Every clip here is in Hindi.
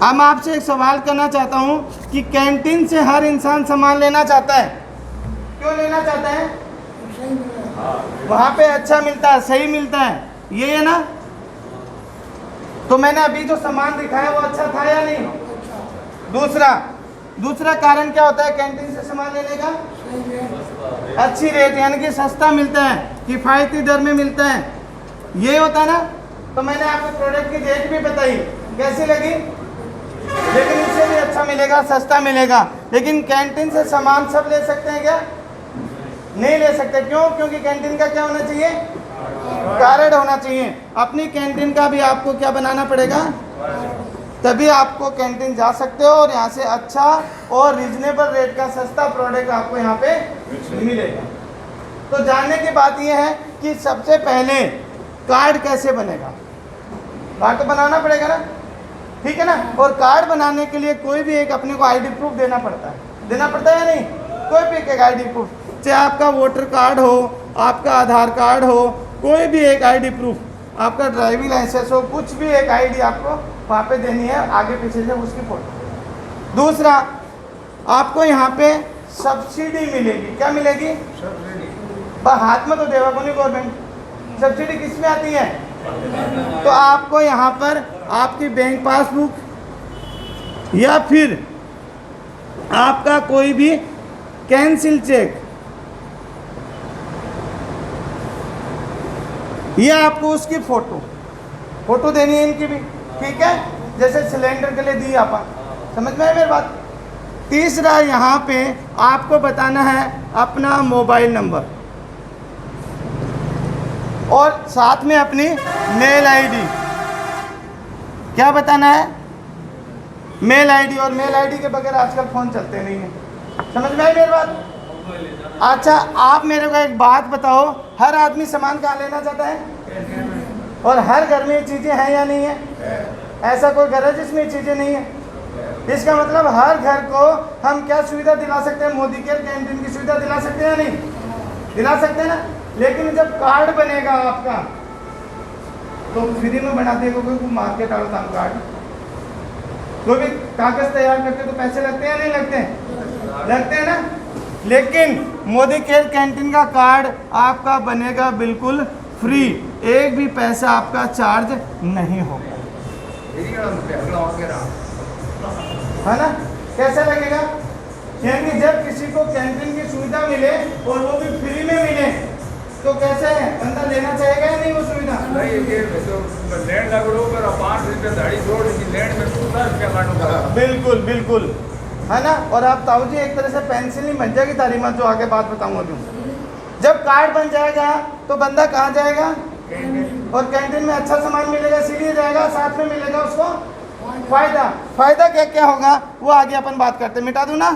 अब मैं आपसे एक सवाल करना चाहता हूँ कि कैंटीन से हर इंसान सामान लेना चाहता है, क्यों लेना चाहता है? वहाँ पे अच्छा मिलता है, सही मिलता है, ये है ना। तो मैंने अभी जो सामान दिखाया वो अच्छा था या नहीं? दूसरा कारण क्या होता है कैंटीन से सामान लेने का? अच्छी रेट, यानी कि सस्ता मिलता है, किफ़ायती दर में मिलता है, ये होता है ना। तो मैंने आपको प्रोडक्ट की रेट भी बताई, कैसी लगी? लेकिन इससे भी अच्छा मिलेगा, सस्ता मिलेगा। लेकिन कैंटीन से सामान सब ले सकते हैं क्या? नहीं ले सकते। क्यों? क्योंकि कैंटीन का क्या होना चाहिए? कार्ड होना चाहिए। अपनी कैंटीन का भी आपको क्या बनाना पड़ेगा? तभी आपको कैंटीन जा सकते हो और यहाँ से अच्छा और रीजनेबल रेट का सस्ता प्रोडक्ट आपको यहाँ पे मिलेगा। तो जानने की बात यह है कि सबसे पहले कार्ड कैसे बनेगा। कार्ड तो बनाना पड़ेगा ना, ठीक है ना। और कार्ड बनाने के लिए कोई भी एक अपने को आईडी प्रूफ देना पड़ता है या नहीं? कोई भी एक आईडी प्रूफ, चाहे आपका वोटर कार्ड हो, आपका आधार कार्ड हो, कोई भी एक आईडी प्रूफ, आपका ड्राइविंग लाइसेंस हो, कुछ भी एक आईडी आपको वहाँ पे देनी है, आगे पीछे से उसकी फोटो। दूसरा, आपको यहाँ पे सब्सिडी मिलेगी। क्या मिलेगी? बस हाथ में तो देवा को नहीं गवर्नमेंट। सब्सिडी किस में आती है? तो आपको यहाँ पर आपकी बैंक पासबुक या फिर आपका कोई भी कैंसिल चेक, ये आपको उसकी फोटो देनी है इनकी भी, ठीक है। जैसे सिलेंडर के लिए दी अपन, समझ में है मेरी बात। तीसरा, यहाँ पे आपको बताना है अपना मोबाइल नंबर और साथ में अपनी मेल आईडी। क्या बताना है? Mail ID. और मेल आईडी के बगैर आजकल फ़ोन चलते नहीं हैं, समझ में आई मेरी बात। अच्छा, आप मेरे को एक बात बताओ, हर आदमी सामान कहाँ लेना चाहता है? और हर घर में ये चीज़ें हैं या नहीं है? ऐसा कोई घर है जिसमें ये चीज़ें नहीं है? इसका मतलब हर घर को हम क्या सुविधा दिला सकते हैं? मोदी केयर कैंटीन की सुविधा दिला सकते हैं या नहीं? दिला सकते हैं ना। लेकिन जब कार्ड बनेगा आपका तो फ्री में बना देगा कोई मार्केट वाला कार्ड। कोई भी कागज तैयार करते तो पैसे लगते हैं या नहीं लगते? लगते हैं ना। लेकिन मोदी केयर कैंटीन का कार्ड आपका बनेगा बिल्कुल फ्री, एक भी पैसा आपका चार्ज नहीं होगा, है ना। कैसा लगेगा? यानी जब किसी को कैंटीन की सुविधा मिले और वो भी फ्री में मिले तो कैसे है, बंदा लेना चाहेगा या नहीं वो सुविधा? बिल्कुल बिल्कुल, है ना। और आप ताऊ जी एक तरह से पेंसिल नहीं बन जाएगी तारीमा, जो आगे बात बताऊंगा। जो जब कार्ड बन जाएगा तो बंदा कहाँ जाएगा? और कैंटीन में अच्छा सामान मिलेगा इसीलिए जाएगा, साथ में मिलेगा उसको फायदा क्या क्या होगा वो आगे अपन बात करते हैं। मिटा दूं ना?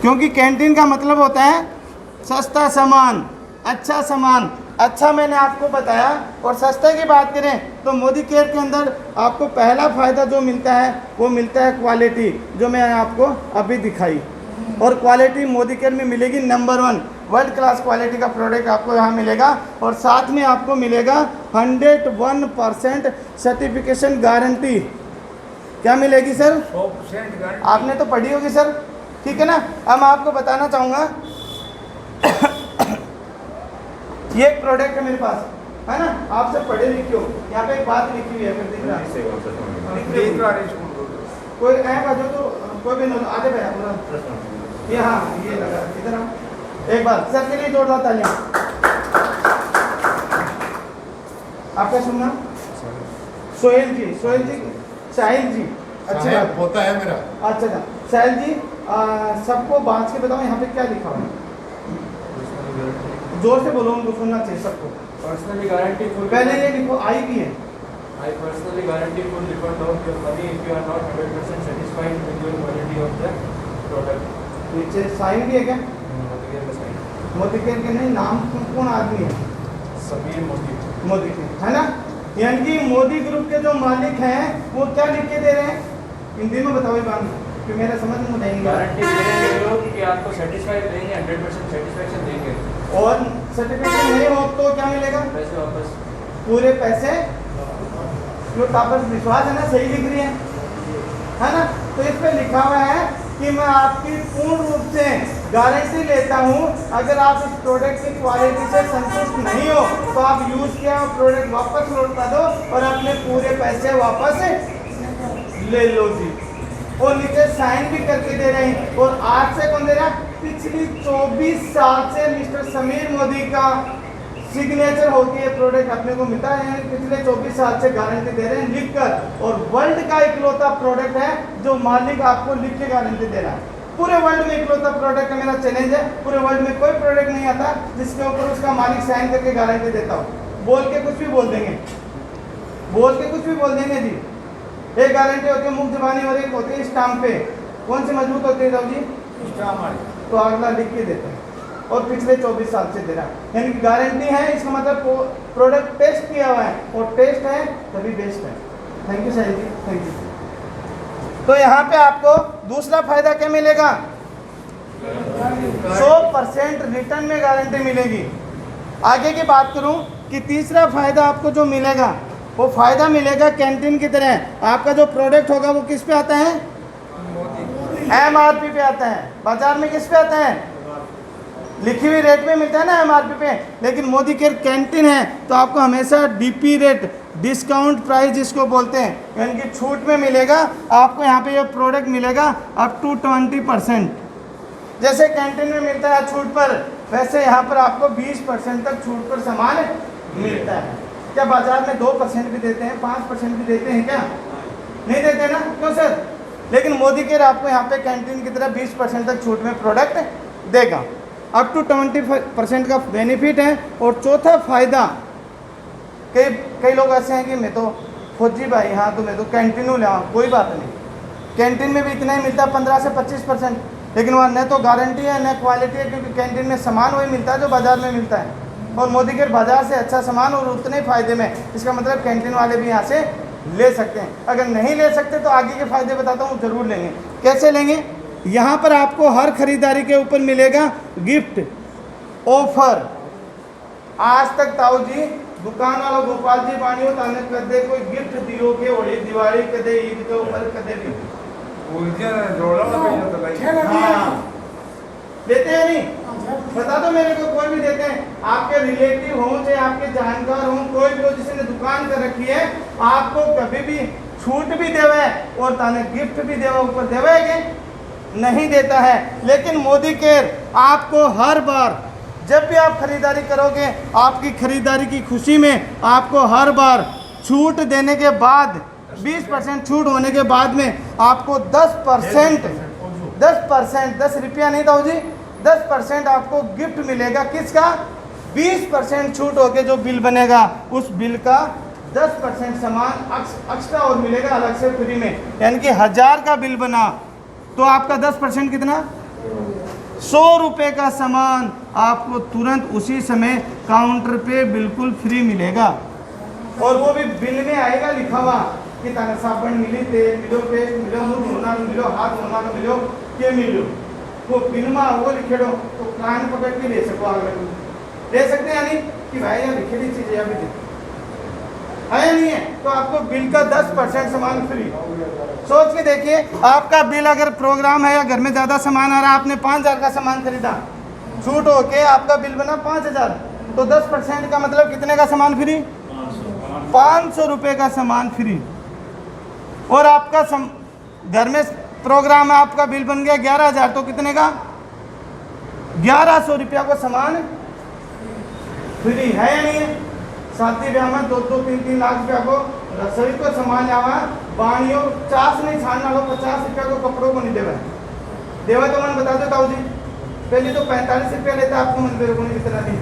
क्योंकि कैंटीन का मतलब होता है सस्ता सामान, अच्छा सामान। अच्छा मैंने आपको बताया। और सस्ते की बात करें तो मोदी केयर के अंदर आपको पहला फ़ायदा जो मिलता है वो मिलता है क्वालिटी, जो मैं आपको अभी दिखाई। और क्वालिटी मोदी केयर में मिलेगी नंबर 1, वर्ल्ड क्लास क्वालिटी का प्रोडक्ट आपको यहाँ मिलेगा। और साथ में आपको मिलेगा 101% सर्टिफिकेशन गारंटी। क्या मिलेगी सर? 100% गारंटी। आपने तो पढ़ी होगी सर, ठीक है ना। अब मैं आपको बताना चाहूँगा ये एक प्रोडक्ट है मेरे पास, है ना। आप सब पढ़े लिखे हो, यहाँ पे एक बात लिखी हुई है, फिर दिख रहा है कोई आएगा जो, तो कोई भी नहीं आगे भैया पूरा ये, हाँ ये लगा इधर आओ एक बार सर के लिए जोरदार तालियां। आपका शुभ नाम? सोहेल जी। साहिल जी, अच्छा होता है मेरा। अच्छा साहिल जी, सबको बात के बताओ यहाँ पे क्या लिखा हुआ है? जोर से बोलो, उनको सुनना चाहिए सबको। Personally guarantee full. पहले ये लिखो, आई भी है। I personally guarantee full refund of your money if you are not 100% satisfied with your quality of the product. नीचे साइन भी है क्या? मोदी केयर के नहीं, नाम कौन आदमी है? समीर मोदी केयर, है ना। यानी कि मोदी ग्रुप के जो मालिक हैं वो क्या लिख के दे रहे हैं? हिंदी में बताओ ये बात, कि मेरा समझ में नहीं। गारंटी देंगे लोग कि आपको सेटिस्फाइड देंगे, 100% सेटिस्फेक्शन देंगे। और सर्टिफिकेट नहीं हो तो क्या मिलेगा? पैसे वापस। पूरे पैसे, जो तापस विश्वास है ना, सही लिख रही है ना। तो इस पे लिखा हुआ है कि मैं आपकी पूर्ण रूप से गारंटी लेता हूँ, अगर आप इस प्रोडक्ट की क्वालिटी से संतुष्ट नहीं हो तो आप यूज़ किया प्रोडक्ट वापस लौटा दो और अपने पूरे पैसे वापस ले लो जी। और नीचे साइन भी करके दे रहे हैं। और आज से कौन दे रहा है? पिछली 24 साल से मिस्टर समीर मोदी का सिग्नेचर होकर ये प्रोडक्ट अपने को मिलता है। पिछले 24 साल से गारंटी दे रहे हैं लिखकर। और वर्ल्ड का इकलौता प्रोडक्ट है जो मालिक आपको लिख के गारंटी दे रहा है। पूरे वर्ल्ड में इकलौता प्रोडक्ट है, मेरा चैलेंज है। पूरे वर्ल्ड में कोई प्रोडक्ट नहीं आता जिसके ऊपर उसका मालिक साइन करके गारंटी देता हो। बोल के कुछ भी बोल देंगे, बोल के कुछ भी बोल देंगे जी। एक गारंटी होती है मुख जबानी और एक होती है स्टाम्प पे। कौन सी मजबूत होती है साहब जी? स्टाम्प। तो अगला लिख के देते हैं और पिछले 24 साल से दे रहा है, यानी गारंटी है। इसका मतलब प्रोडक्ट टेस्ट किया हुआ है और टेस्ट है तभी बेस्ट है। Thank you sir ji, thank you. तो यहाँ पे आपको दूसरा फायदा क्या मिलेगा? 100% रिटर्न में गारंटी मिलेगी। आगे की बात करूँ कि तीसरा फायदा आपको जो मिलेगा वो फायदा मिलेगा कैंटीन की तरह। आपका जो प्रोडक्ट होगा वो किस पे आता है? MRP पे आता है। बाजार में किस पे आता है? लिखी हुई रेट पे मिलता है ना MRP पे। लेकिन मोदी केयर कैंटीन है तो आपको हमेशा DP रेट, डिस्काउंट प्राइस जिसको बोलते हैं, यानी कि छूट में मिलेगा। आपको यहाँ पे ये प्रोडक्ट मिलेगा अप टू 20%। जैसे कैंटीन में मिलता है छूट पर, वैसे यहाँ पर आपको 20% तक छूट पर सामान मिलता है। क्या बाजार में 2% भी देते हैं, 5% भी देते हैं? क्या नहीं देते ना? क्यों सर? लेकिन मोदी केयर आपको यहाँ पे कैंटीन की तरह 20% तक छूट में प्रोडक्ट देगा। अप टू 20% का बेनिफिट है। और चौथा फायदा, कई लोग ऐसे हैं कि मैं तो फौजी भाई, हाँ तो मैं तो कैंटीनों ले आऊँ, कोई बात नहीं। कैंटीन में भी इतना ही मिलता है, 15 से 25%। लेकिन वहाँ न तो गारंटी है न क्वालिटी है, क्योंकि कैंटीन में सामान वही मिलता है जो बाजार में मिलता है। और मोदी केयर बाजार से अच्छा सामान और उतने ही फायदे में। इसका मतलब कैंटीन वाले भी यहाँ से ले सकते हैं। अगर नहीं ले सकते तो आगे के फायदे बताता हूँ, जरूर लेंगे। कैसे लेंगे? यहाँ पर आपको हर खरीदारी के ऊपर मिलेगा गिफ्ट ऑफर। आज तक ताऊ जी दुकान वाला गोपाल जी बाणी ताने कदे कोई गिफ्ट दियो के होली दिवाली कदे ईद के ऊपर कदे भी देते हैं नहीं? बता दो मेरे को, कोई भी देते हैं? आपके रिलेटिव हो चाहे आपके जानकार हो, कोई भी हो जिसने दुकान कर रखी है, आपको कभी भी छूट भी देवे और ताने गिफ्ट भी देवे, ऊपर देवेगे नहीं देता है। लेकिन मोदी केयर आपको हर बार जब भी आप खरीदारी करोगे, आपकी खरीदारी की खुशी में आपको हर बार छूट देने के बाद 20% छूट होने के बाद में आपको 10% 10 रुपया नहीं था जी, 10% आपको गिफ्ट मिलेगा। किसका? 20% छूट होके जो बिल बनेगा उस बिल का 10% सामान एक्स्ट्रा और मिलेगा अलग से फ्री में। यानी कि 1000 का बिल बना तो आपका 10% कितना? 100 रुपये का सामान आपको तुरंत उसी समय काउंटर पे बिल्कुल फ्री मिलेगा। और वो भी बिल में आएगा लिखा हुआ कि ताना साबुन मिली, तेल मिलो, पेस्ट मिलो, मुंह धोना मिलो, हाथ धोना मिलो, के मिलो। वो बिल में वो लिखे दो तो कान पकड़ के ले सको, आगे ले सकते हैं। यानी कि भाई यार लिखेली चीज़ अभी है नहीं है तो आपको बिल का 10% सामान फ्री। सोच के देखिए, आपका बिल अगर प्रोग्राम है या घर में ज़्यादा सामान आ रहा है, आपने 5000 का सामान खरीदा, छूट होके आपका बिल बना 5000, तो 10% का मतलब कितने का सामान फ्री? 500 रुपये का सामान फ्री। और आपका घर में प्रोग्राम है, आपका बिल बन गया 11000, तो कितने का? 1100 रुपया का सामान फ्री है या नहीं है? शादी ब्याह में 2-3 लाख रुपया को रसोई को सामान आवा, बाणियों 50 नहीं छानना लो, 50 रुपया को कपड़ों को नहीं देवे देवे तो मैंने बता देता हूँ जी, पहले तो 45 रुपया लेता आपको मंदिर को नहीं कितना नहीं।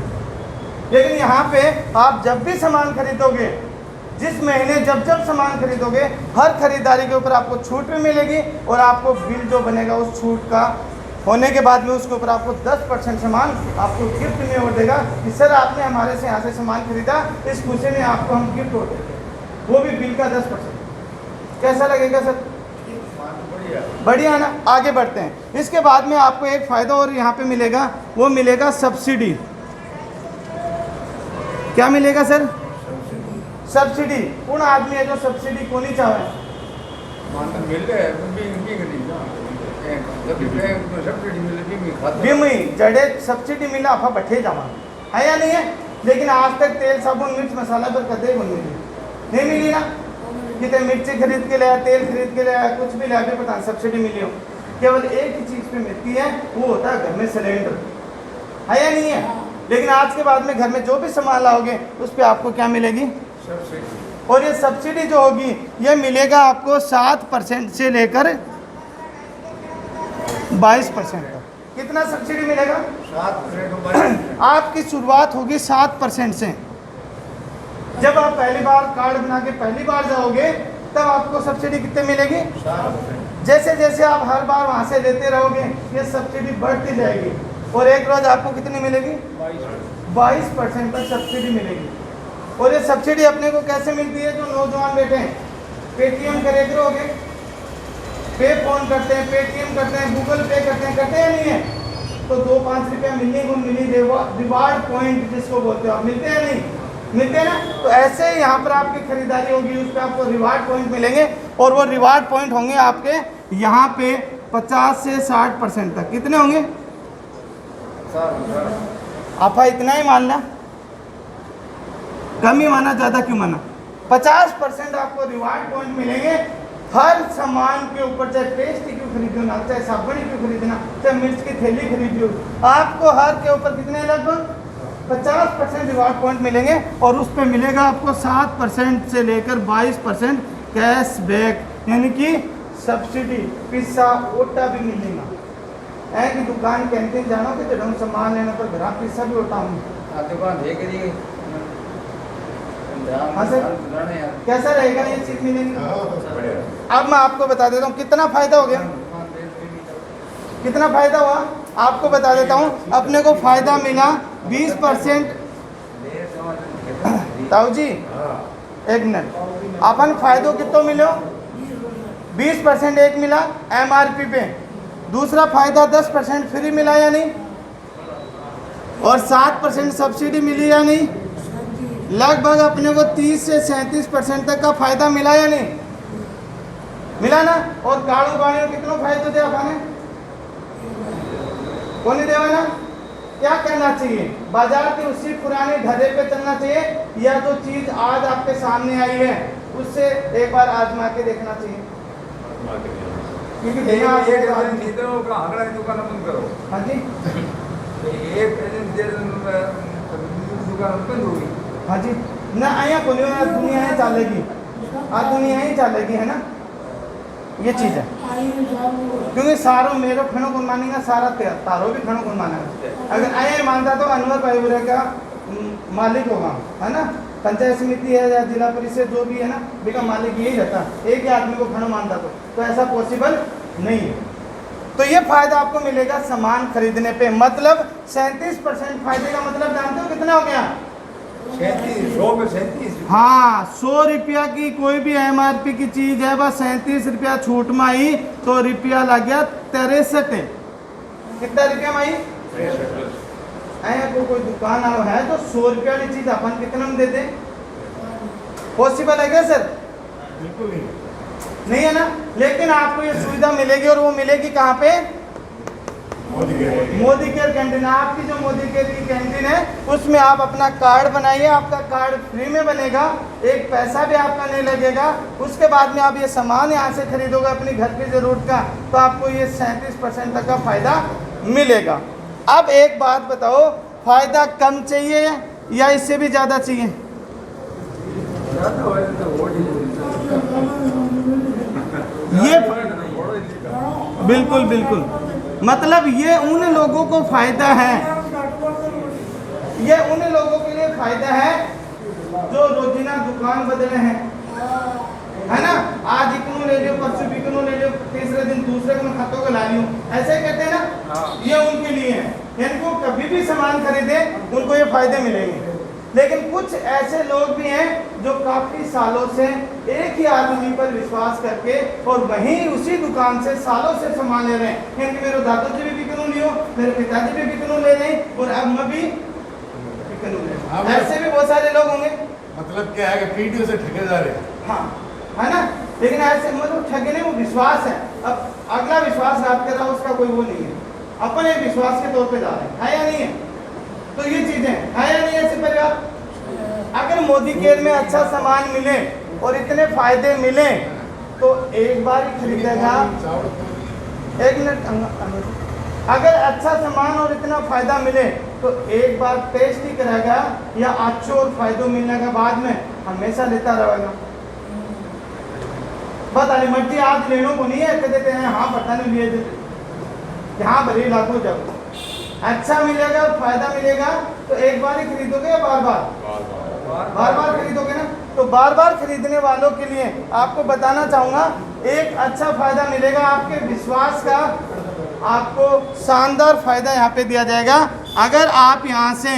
लेकिन यहाँ पे आप जब भी सामान खरीदोगे, जिस महीने जब सामान खरीदोगे, हर खरीदारी के ऊपर आपको छूट भी मिलेगी और आपको बिल जो बनेगा उस छूट का होने के बाद में उसके ऊपर आपको 10% सामान आपको गिफ्ट में और देगा कि सर आपने हमारे से यहाँ से सामान खरीदा, इस खुशी में आपको हम गिफ्ट और देंगे, वो भी बिल का 10%। कैसा लगेगा सर? बढ़िया है ना? आगे बढ़ते हैं। इसके बाद में आपको एक फ़ायदा और यहाँ पे मिलेगा, वो मिलेगा सब्सिडी। क्या मिलेगा सर? सब्सिडी उन आदमी है जो सब्सिडी को नहीं चाहे बीमी जड़े सब्सिडी मिला आपा बैठे जावा है या नहीं है। लेकिन आज तक तेल साबुन मिर्च मसाला पर कदे नहीं मिली ना। कितने मिर्ची खरीद के लाया, तेल खरीद के लाया, कुछ भी लाया, पता नहीं सब्सिडी मिली हो। केवल एक ही चीज़ पे मिलती है, वो होता है घर में सिलेंडर, है या नहीं है। लेकिन आज के बाद में घर में जो भी सामान लाओगे उस पर आपको क्या मिलेगी? सब्सिडी। और ये सब्सिडी जो होगी ये मिलेगा आपको 7% से लेकर 22% तक। कितना सब्सिडी मिलेगा? 7%। आपकी शुरुआत होगी 7% से। जब आप पहली बार कार्ड बना के पहली बार जाओगे तब आपको सब्सिडी कितने मिलेगी? 7%। जैसे जैसे आप हर बार वहाँ से लेते रहोगे ये सब्सिडी बढ़ती जाएगी और एक रोज आपको कितनी मिलेगी? 22% तक सब्सिडी मिलेगी। और ये सब्सिडी अपने को कैसे मिलती है? जो नौजवान बैठे हैं पेटीएम करे करोगे, पे फोन करते हैं, पेटीएम करते हैं, गूगल पे करते हैं या नहीं है, तो 2-5 रुपया मिलने को मिली रिवार्ड पॉइंट जिसको बोलते हो आप, मिलते हैं नहीं मिलते हैं ना। तो ऐसे ही यहाँ पर आपकी खरीदारी होगी, उस पर आपको रिवार्ड पॉइंट मिलेंगे और वो रिवार्ड पॉइंट होंगे आपके यहाँ पे 50 से 60% तक। कितने होंगे? आप इतना ही मान ला, कम ही माना, ज़्यादा क्यों माना? 50% आपको रिवार्ड पॉइंट मिलेंगे हर सामान के ऊपर। चाहे पेस्ट क्यों खरीदना, चाहे साबुन क्यों खरीदना, चाहे मिर्च की थैली खरीदियो, आपको हर के ऊपर कितने लगभग 50% रिवार्ड पॉइंट मिलेंगे और उस पर मिलेगा आपको 7% से लेकर 22% कैशबैक, यानी कि सब्सिडी। पिस्सा ओटा भी मिलेगा। है कि दुकान कैंटीन जाना कि जब सामान लेने पर घर पिस्सा भी होता हूँ। हाँ सर, कैसा रहेगा ये चीज मिलेगी? अब मैं आपको बता देता हूँ कितना फायदा हो गया, कितना फायदा हुआ आपको बता देता हूँ। अपने को फायदा मिला 20%। ताऊ जी एक मिनट, अपन फायदो कितो मिलो? 20% एक मिला MRP पे, दूसरा फायदा 10% फ्री मिला या नहीं, और 7% सब्सिडी मिली या नहीं। लगभग अपने को 30 से 37% तक का फायदा मिला या नहीं मिला ना। और काड़ू बाणी कितना फायदा दे आपने को नहीं देवा ना। क्या करना चाहिए? बाजार के उसी पुराने ढर्रे पे चलना चाहिए, या जो चीज आज आपके सामने आई है उससे एक बार आजमा के देखना चाहिए। क्योंकि हाँ जी हाँ जी ना, आया को दुनिया ही चलेगी, आज दुनिया ही चलेगी, है ना। ये चीज़ है क्योंकि सारों मेरो खड़ो कौन मानेगा, सारा तारो भी खड़ो कौन मानेगा। अगर आया मानता तो अनवर भाई बुरे का मालिक होगा, है ना। पंचायत समिति है या जिला परिषद जो भी है ना, बेका मालिक यही रहता, एक ही आदमी को खड़ो मानता तो ऐसा पॉसिबल नहीं है। तो ये फायदा आपको मिलेगा सामान खरीदने पे। मतलब 37% फायदे का मतलब जानते हो कितना हो गया? 37। हाँ, 100 रुपया की कोई भी MRP की चीज है, बस 37 रुपया छूट में आई तो रुपया लग गया 63। कितना रुपया में आई? 63। कोई दुकान आओ है तो 100 रुपया की चीज अपन कितना में देते? पॉसिबल है क्या सर? बिल्कुल नहीं है ना। लेकिन आपको ये सुविधा मिलेगी और वो मिलेगी कहाँ पे? Modi care canteen. आपकी जो मोदी केयर की कैंटीन है उसमें आप अपना कार्ड बनाइए, आपका कार्ड फ्री में बनेगा, एक पैसा भी आपका नहीं लगेगा। उसके बाद में आप ये सामान यहाँ से खरीदोगे अपनी घर की ज़रूरत का, तो आपको ये 37% तक का फ़ायदा मिलेगा। अब एक बात बताओ, फ़ायदा कम चाहिए या इससे भी ज़्यादा चाहिए? ये बिल्कुल बिल्कुल, मतलब ये उन लोगों को फायदा है, ये उन लोगों के लिए फायदा है जो रोजीना दुकान बदले हैं, है ना। आज इकनू ले लियो, परसों भी इकनू ले लियो, तीसरे दिन दूसरे को खातों को ला लियो, ऐसे ही कहते हैं ना। ये उनके लिए है, इनको कभी भी सामान खरीदे उनको ये फायदे मिलेंगे। लेकिन कुछ ऐसे लोग भी हैं जो काफ़ी सालों से एक ही आदमी पर विश्वास करके और वहीं उसी दुकान से सालों से सामान ले रहे हैं। क्योंकि मेरे दादू जी भी बिकनू लियो, मेरे पिताजी भी बिकनू ले रहे हैं और अब मैं भी बिकनू ले रहा हूं। ऐसे भी बहुत सारे लोग होंगे, मतलब क्या है कि पीटीओ से ठगे जा रहे हैं। हाँ, है ना। लेकिन ऐसे मतलब ठगे नहीं, वो विश्वास है। अब अगला विश्वास प्राप्त कर रहा है उसका कोई वो नहीं है, अपन एक विश्वास के तौर पे जा रहे हैं, है या नहीं है। तो ये चीजें है या नहीं ऐसे परिवार। अगर मोदी केयर में अच्छा सामान मिले और इतने फायदे मिले तो एक बार ही खरीदेगा। एक मिनट, अगर अच्छा सामान और इतना फायदा मिले तो एक बार टेस्ट ही करेगा या अच्छो और फायदों मिलने के बाद में हमेशा लेता रहेगा। बता रही मर्जी आज लेने को नहीं है, कह देते हैं हाँ पता नहीं लिए देते, हाँ भले लाखों जब अच्छा मिलेगा और फायदा मिलेगा तो एक बार ही खरीदोगे या बार बार खरीदोगे ना। तो बार बार खरीदने वालों के लिए आपको बताना चाहूंगा, एक अच्छा फायदा मिलेगा आपके विश्वास का, आपको शानदार फायदा यहाँ पे दिया जाएगा। अगर आप यहाँ से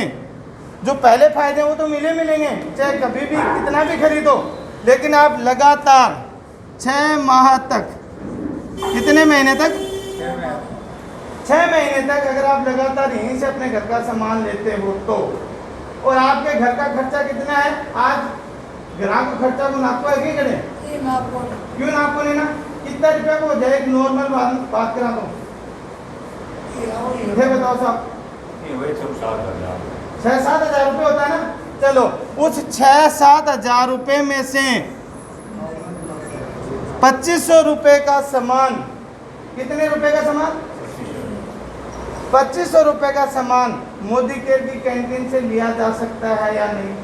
जो पहले फायदे वो तो मिलेंगे, चाहे कभी भी कितना भी खरीदो, लेकिन आप लगातार 6 माह तक, कितने महीने तक, 6 महीने तक अगर आप लगातार यहीं से अपने घर का सामान लेते हो तो, और आपके घर का खर्चा कितना है, आज ग्राहक को खर्चा को नापो है कि करें, क्यों नापो नहीं ना, कितना रुपया को हो जाए, एक नॉर्मल बात करा दो, ये बताओ साहब, 6-7 हज़ार रुपये होता है ना। चलो उस 6-7 हज़ार रुपये में से 2500 रुपये का सामान, कितने रुपए का सामान, 2500 रुपये का सामान मोदी केयर की कैंटीन से लिया जा सकता है या नहीं।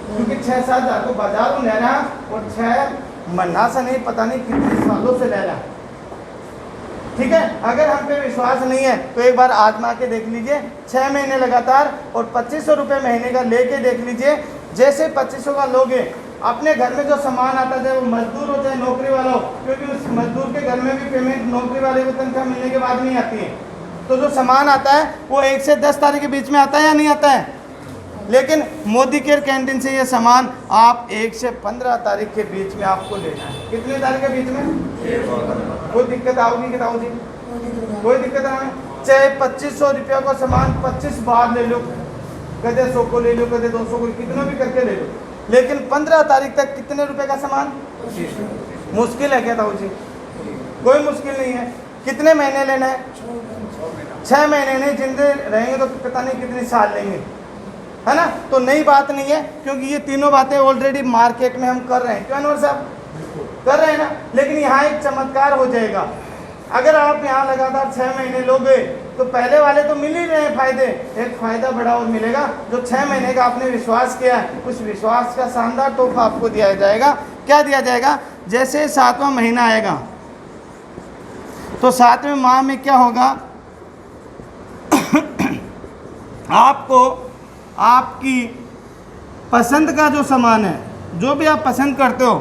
क्योंकि 6-7 हज़ार तो बाजार में ले रहा और 6 महीना से नहीं, पता नहीं कितने सालों से ले रहा। ठीक है, अगर हम पे विश्वास नहीं है तो एक बार आजमा के देख लीजिए, 6 महीने लगातार और 2500 रुपये महीने का लेके देख लीजिए। जैसे 2500 का लोगे, अपने घर में जो सामान आता है, वो मजदूर हो चाहे नौकरी वाला हो, क्योंकि उस मजदूर के घर में भी पेमेंट नौकरी वाले को तनख्वाह मिलने के बाद नहीं आती है, तो जो सामान आता है वो 1 से 10 तारीख के बीच में आता है या नहीं आता है। लेकिन मोदी केयर कैंटीन से ये सामान आप 1 से 15 तारीख के बीच में आपको लेना है। कितने तारीख के बीच में, कोई दिक्कत आओगी कि ताऊ जी, कोई दिक्कत ना है। चाहे 2500 रुपये का सामान 25 बार ले लो, कदे 100 को ले लो, कदे 200 को, कितना भी करके ले लो, लेकिन 15 तारीख तक कितने रुपए का सामान, मुश्किल है क्या ताऊ जी, कोई मुश्किल नहीं है। कितने महीने लेना है, 6 महीने नहीं, जिंदे रहेंगे तो पता नहीं कितने साल लेंगे, है ना। तो नई बात नहीं है, क्योंकि ये तीनों बातें ऑलरेडी मार्केट में हम कर रहे हैं, क्यों अनवर साहब कर रहे हैं ना। लेकिन यहाँ एक चमत्कार हो जाएगा, अगर आप यहाँ लगातार 6 महीने लोगे तो पहले वाले तो मिल ही रहे हैं फायदे, एक फायदा बड़ा और मिलेगा। जो 6 महीने का आपने विश्वास किया है, उस विश्वास का शानदार तोहफा आपको दिया जाएगा। क्या दिया जाएगा, जैसे 7वां महीना आएगा तो 7वें माह में क्या होगा, आपको आपकी पसंद का जो सामान है, जो भी आप पसंद करते हो,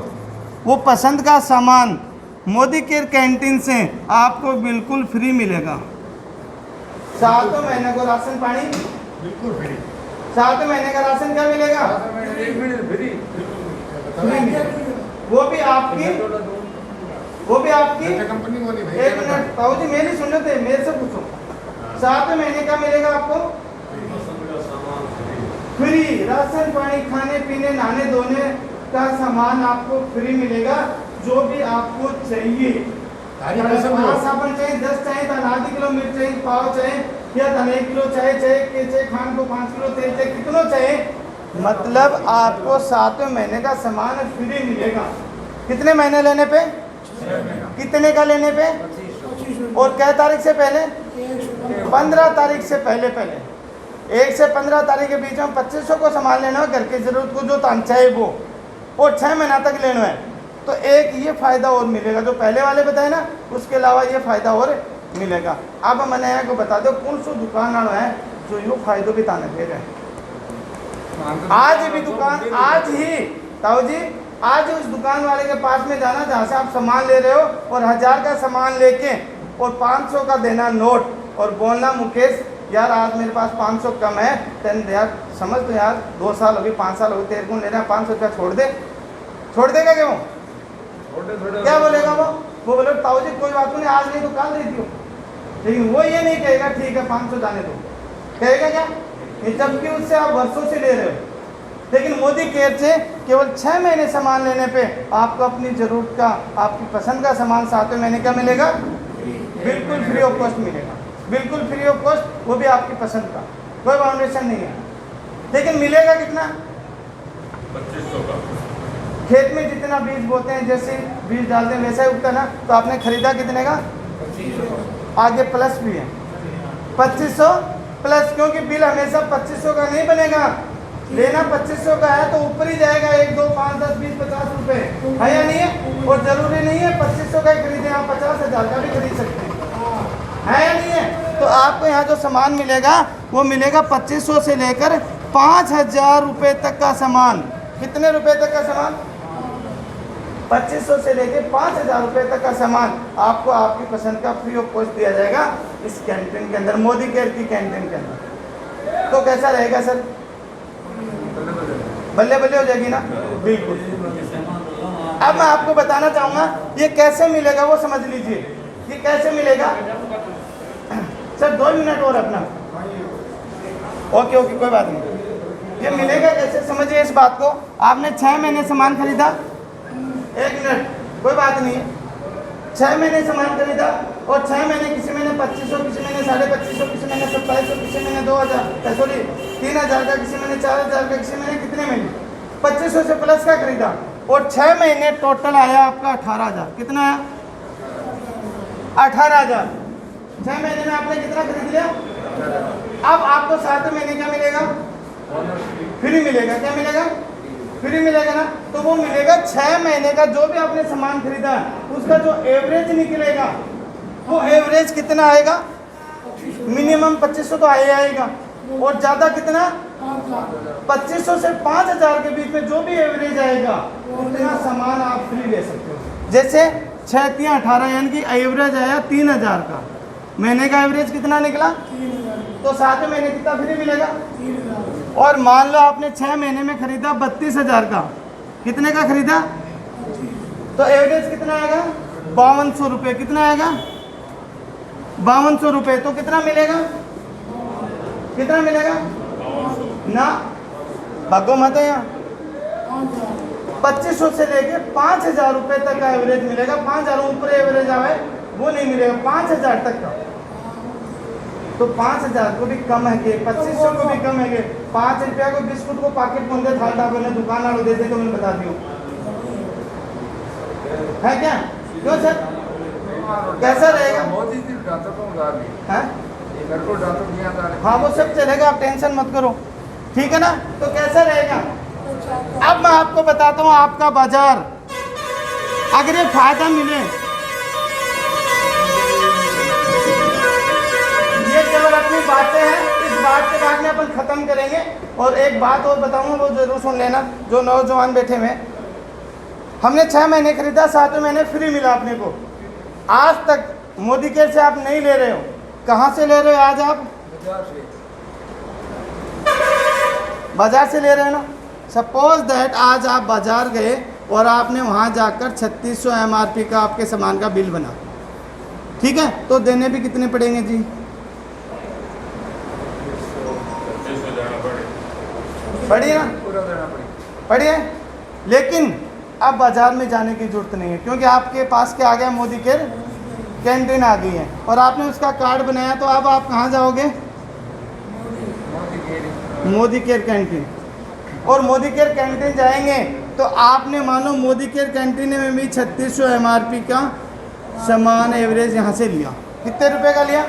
वो पसंद का सामान मोदी केयर कैंटीन से आपको बिल्कुल फ्री मिलेगा। 7 महीने को राशन पानी बिल्कुल फ्री, 7 महीने का राशन क्या मिलेगा, वो भी आपकी कंपनी को नहीं भाई। एक मिनट ताऊ जी, मेरी सुन लेते, मेरे से पूछो, 7 महीने का मिलेगा आपको फ्री राशन पानी, खाने पीने नहाने धोने का सामान आपको फ्री मिलेगा, जो भी आपको चाहिए। 5 साबुन चाहिए, 10 चाहिए, तो आधी किलो मिर्च चाहिए, पाव चाहिए, या 1 किलो चाहिए खान को 5 किलो तेल चाहिए, कितना चाहिए, मतलब आपको 7वें महीने का सामान फ्री मिलेगा। कितने महीने लेने पे, कितने का लेने पे, और क्या तारीख से पहले, 15 तारीख से पहले 1 से 15 तारीख के बीच में 2500 को सामान लेना है, घर की जरूरत को जो तांचा है वो, और 6 महीना तक लेना है। तो एक ये फ़ायदा और मिलेगा, जो पहले वाले बताए ना, उसके अलावा ये फ़ायदा और मिलेगा। अब मैंने यहाँ को बता दो कौन सा दुकान है जो यो फायदों भी ताने दे रहे हैं। आज भी दुकान, आज ही ताऊ जी, आज उस दुकान वाले के पास में जाना जहाँ से आप सामान ले रहे हो, और 1000 का सामान लेके और 500 का देना नोट, और बोलना मुकेश यार आज मेरे पास 500 कम है, तेन यार समझ तो यार 2 साल हो गए, 5 साल हो गए, तेरे को लेना 500 रुपया छोड़ देगा क्या वो, क्या बोलेगा वो बोले ताऊ जी कोई बात नहीं, आज नहीं तो कल दे दियो, लेकिन वो ये नहीं कहेगा ठीक है 500 जाने दो, कहेगा क्या, जबकि उससे आप वर्षों से ले रहे हो। लेकिन मोदी केयर से केवल 6 महीने सामान लेने पे आपको अपनी ज़रूरत का, आपकी पसंद का सामान 7वें महीने का मिलेगा, बिल्कुल फ्री ऑफ कॉस्ट मिलेगा, बिल्कुल फ्री ऑफ कॉस्ट, वो भी आपकी पसंद का, कोई बाउंडेशन नहीं है। लेकिन मिलेगा कितना? 2500 का। खेत में जितना बीज बोते हैं, जैसे बीज डालते हैं वैसा ही उगता ना, तो आपने खरीदा कितने का? आगे प्लस भी है 2500 प्लस, क्योंकि बिल हमेशा 2500 का नहीं बनेगा। लेना 2500 का है तो ऊपर ही जाएगा 1, 2, 5, 10, 20, 50 रुपए, है या नहीं है? और जरूरी नहीं है 2500 का ही खरीदें, आप 50,000 का भी खरीद सकते हैं, है या नहीं है? तो आपको यहाँ जो सामान मिलेगा वो मिलेगा 2500 से लेकर 5000 रुपये तक का सामान। कितने रुपए तक का सामान? 2500 से लेकर 5000 रुपये तक का सामान आपको आपकी पसंद का फ्री ऑफ कॉस्ट दिया जाएगा इस कैंटीन के अंदर, मोदी केयर की कैंटीन के अंदर। तो कैसा रहेगा सर? बल्ले बल्ले हो जाएगी ना, बिल्कुल। अब मैं आपको बताना चाहूँगा ये कैसे मिलेगा, वो समझ लीजिए ये कैसे मिलेगा। सर 2 मिनट और अपना, ओके ओके कोई बात नहीं। ये मिलेगा कैसे, समझिए इस बात को। आपने 6 महीने सामान खरीदा, 1 मिनट, कोई बात नहीं है, 6 महीने सामान खरीदा और 6 महीने, किसी महीने 2500, किसी महीने 2550, किसी महीने 2700, किसी महीने 2000, सॉरी 3000 का, किसी महीने 4000 का, किसी महीने कितने महीने 2500 से प्लस का खरीदा और 6 महीने टोटल आया आपका 18,000। कितना आया? 18,000। 6 महीने में आपने कितना खरीद लिया? अब आपको 7वें महीने क्या मिलेगा? फ्री मिलेगा। क्या मिलेगा? फ्री मिलेगा ना। तो वो मिलेगा 6 महीने का, जो भी आपने सामान खरीदा उसका जो एवरेज निकलेगा वो एवरेज कितना आएगा? मिनिमम 2500 तो आएगा, और ज़्यादा कितना? 2500 से 5000 के बीच में जो भी एवरेज आएगा उतना सामान आप फ्री ले सकते हो। जैसे 6 3 18 यानी कि एवरेज आया 3000 का, महीने का एवरेज कितना निकला? तो 7वें महीने कितना फ्री मिलेगा? और मान लो आपने 6 महीने में खरीदा 32,000 का, कितने का खरीदा? तो एवरेज कितना आएगा? 5200 रुपये। कितना आएगा? 5200 रुपये। तो कितना मिलेगा? कितना मिलेगा ना, भागो मत है यहाँ। 2500 से लेके 5000 रुपये तक का एवरेज मिलेगा। 5000 ऊपर एवरेज आवे वो नहीं मिलेगा, 5000 तक का। तो 5000 को भी कम है कि 2500 को भी कम है कि 5 रुपया को बिस्कुट को पैकेट बंदे था डाबे ने दुकान वालों दे दे, तो मैं बता दियो है क्या? क्यों सर, कैसा रहेगा? हाँ वो सब चलेगा, आप टेंशन मत करो, ठीक है ना। तो कैसा रहेगा? अब मैं आपको बताता हूँ आपका बाजार, अगर ये फायदा मिले, ये केवल अपनी बातें हैं, इस बात के बाद में अपन खत्म करेंगे। और एक बात और बताऊंगा, वो जरूर सुन लेना जो नौजवान बैठे हुए। हमने 6 महीने खरीदा, 7वें महीने फ्री मिला अपने को। आज तक मोदी केयर से आप नहीं ले रहे हो, कहाँ से ले रहे हो आज आप? बाजार से ले रहे हो ना। सपोज दैट आज आप बाजार गए और आपने वहाँ जाकर 3600 MRP का आपके सामान का बिल बना, ठीक है, तो देने भी कितने पड़ेंगे जी? बढ़िया बढ़िया। लेकिन अब बाजार में जाने की जरूरत नहीं है, क्योंकि आपके पास क्या आ गया? मोदी केयर कैंटीन आ गई है, और आपने उसका कार्ड बनाया। तो अब आप कहाँ जाओगे? Modi care canteen. और मोदी केयर कैंटीन जाएंगे तो आपने मानो मोदी केयर कैंटीन में भी 3600 MRP का सामान एवरेज यहाँ से लिया। कितने रुपए का लिया?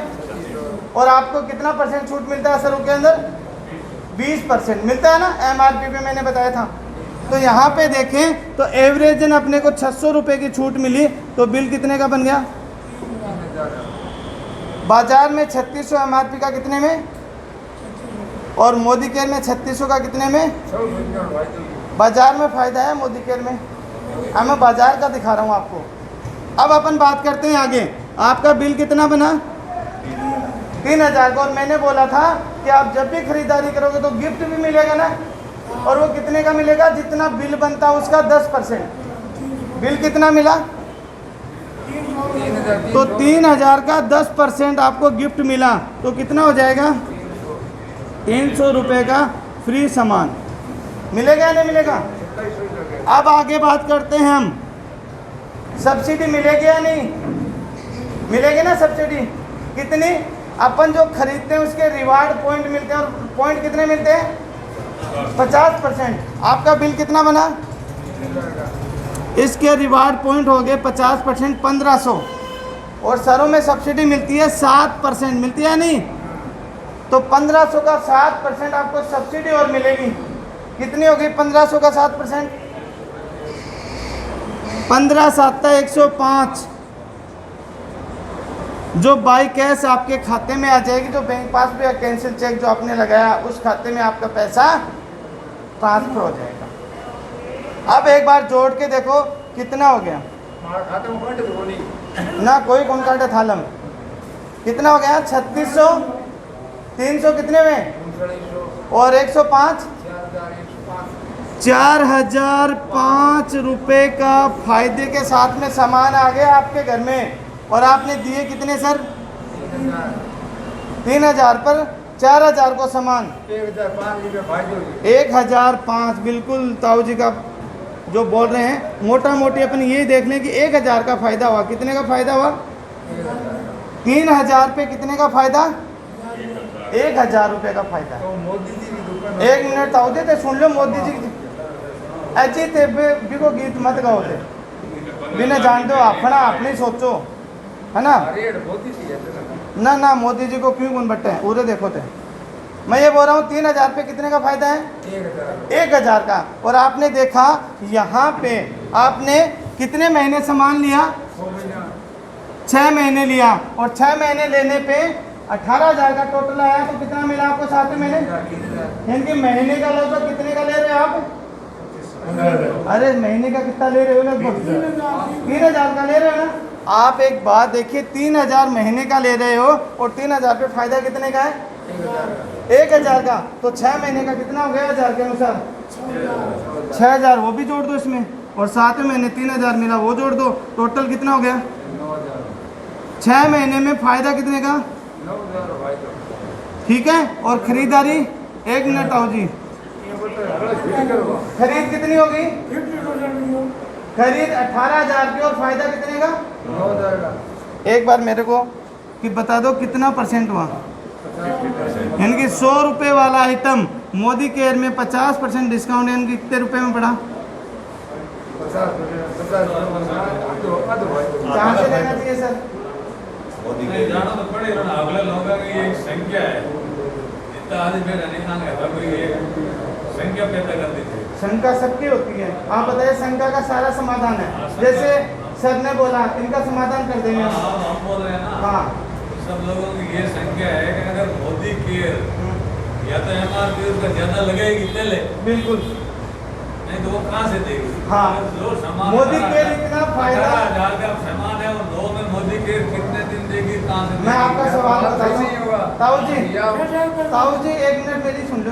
और आपको कितना % छूट मिलता है सर के अंदर? 20% मिलता है ना, MRP पे मैंने बताया था। तो यहाँ पे देखें तो एवरेजन अपने को 600 रुपये की छूट मिली, तो बिल कितने का बन गया? बाजार में 3600 MRP का कितने में, और मोदी केयर में 3600 का कितने में? बाजार में फ़ायदा है मोदी केयर में। अब मैं बाजार का दिखा रहा हूँ आपको। अब अपन बात करते हैं आगे। आपका बिल कितना बना? 3000 का। और मैंने बोला था कि आप जब भी खरीदारी करोगे तो गिफ्ट भी मिलेगा ना, और वो कितने का मिलेगा? जितना बिल बनता उसका 10%। बिल कितना मिला? तो 3000 का 10% आपको गिफ्ट मिला, तो कितना हो जाएगा? 300 रुपये का फ्री सामान। मिलेगा या नहीं मिलेगा? अब आगे बात करते हैं हम, सब्सिडी मिलेगी या नहीं मिलेगी ना? सब्सिडी कितनी? अपन जो खरीदते हैं उसके रिवार्ड पॉइंट मिलते हैं, और पॉइंट कितने मिलते हैं? 50%। आपका बिल कितना बना? इसके रिवार्ड पॉइंट हो गए 50%, 1500। और शहरों में सब्सिडी मिलती है 7%, मिलती है नहीं? तो 1500 का 7% आपको सब्सिडी और मिलेगी। कितनी होगी 1500 का 7%? 15 7 105, जो बाई कैश आपके खाते में आ जाएगी, जो बैंक पासबुक या कैंसिल चेक जो आपने लगाया उस खाते में आपका पैसा ट्रांसफर हो जाएगा। अब एक बार जोड़ के देखो कितना हो गया ना, कोई कौन काटे थालम, कितना हो गया? 3600, 300 कितने में और 105, 4005 रुपये का फायदे के साथ में सामान आ गया आपके घर में। और आपने दिए कितने सर? 3000 पर 4000 को सामान 1005। बिल्कुल ताऊ जी का जो बोल रहे हैं, मोटा मोटी अपन ये देख लें कि 1000 का फायदा हुआ। कितने का फायदा हुआ? 3000 पे कितने का फायदा? 1000 रुपये का फायदा। तो मोदी जी की दुकान, एक मिनट ताऊ जी थे, सुन लो मोदी जी ऐसे थे भी को गीत मत गाओ थे, बिना जान दो अपना अपने सोचो, है ना? मोदी जी है ना ना मोदी जी को क्यों गुण बट्टे हैं, पूरे देखो थे। मैं ये बोल रहा हूँ 3000 पे कितने का फायदा है? 1000 का। और आपने देखा यहाँ पे आपने कितने महीने सामान लिया? 6 महीने लिया, और 6 महीने लेने पे 18000 का टोटल आया। तो कितना मिला आपको 7 महीने? इनके महीने का लगभग कितने का ले रहे हो आप? अरे महीने का कितना ले रहे हो? लगभग 3000 का ले रहे हो ना? आप एक बात देखिए, 3000 महीने का ले रहे हो और 3000 पे फायदा कितने का है? 1000 का। तो 6 महीने का कितना हो गया 1000 के अनुसार? 6000 वो भी जोड़ दो इसमें, और 7 महीने 3000 मिला वो जोड़ दो, टोटल कितना हो गया? 6 महीने में फायदा कितने का? 9000। ठीक है। और खरीदारी, एक मिनट आओ जी, खरीद कितनी होगी? खरीद 18000 की, और फायदा कितने का? 9000 का। एक बार मेरे को कि बता दो कितना परसेंट हुआ? यानी कि 100 रुपये वाला आइटम मोदी केयर में 50% डिस्काउंट, यानी कि कितने रुपए में पड़ा? 50। कहाँ से लेना चाहिए सर? जाना तो पड़ेगा ना, अगले लोगों की एक संख्या है, इतना आदमी फिर नहीं खाएंगे, तो कोई एक संख्या पैदा कर दी थी। शंका सबकी होती है, आप बताइए शंका का सारा समाधान है। जैसे सर ने बोला इनका समाधान कर देंगे हम बोल रहे हैं ना, हाँ सब लोगों की ये संख्या है कि अगर मोदी केयर या तो MRP उसका ज्यादा लगेगी पहले, बिल्कुल, नहीं तो वो कहाँ से देगी? हाँ। जो सामान मोदी केयर इतना फायदा, 18,000 का सामान है और 2 में मोदी केयर कितने दिन देगी, कहाँ से? मैं आपका सवाल बताता हूँ ताऊ जी, ताऊ जी एक मिनट मेरी सुन लो।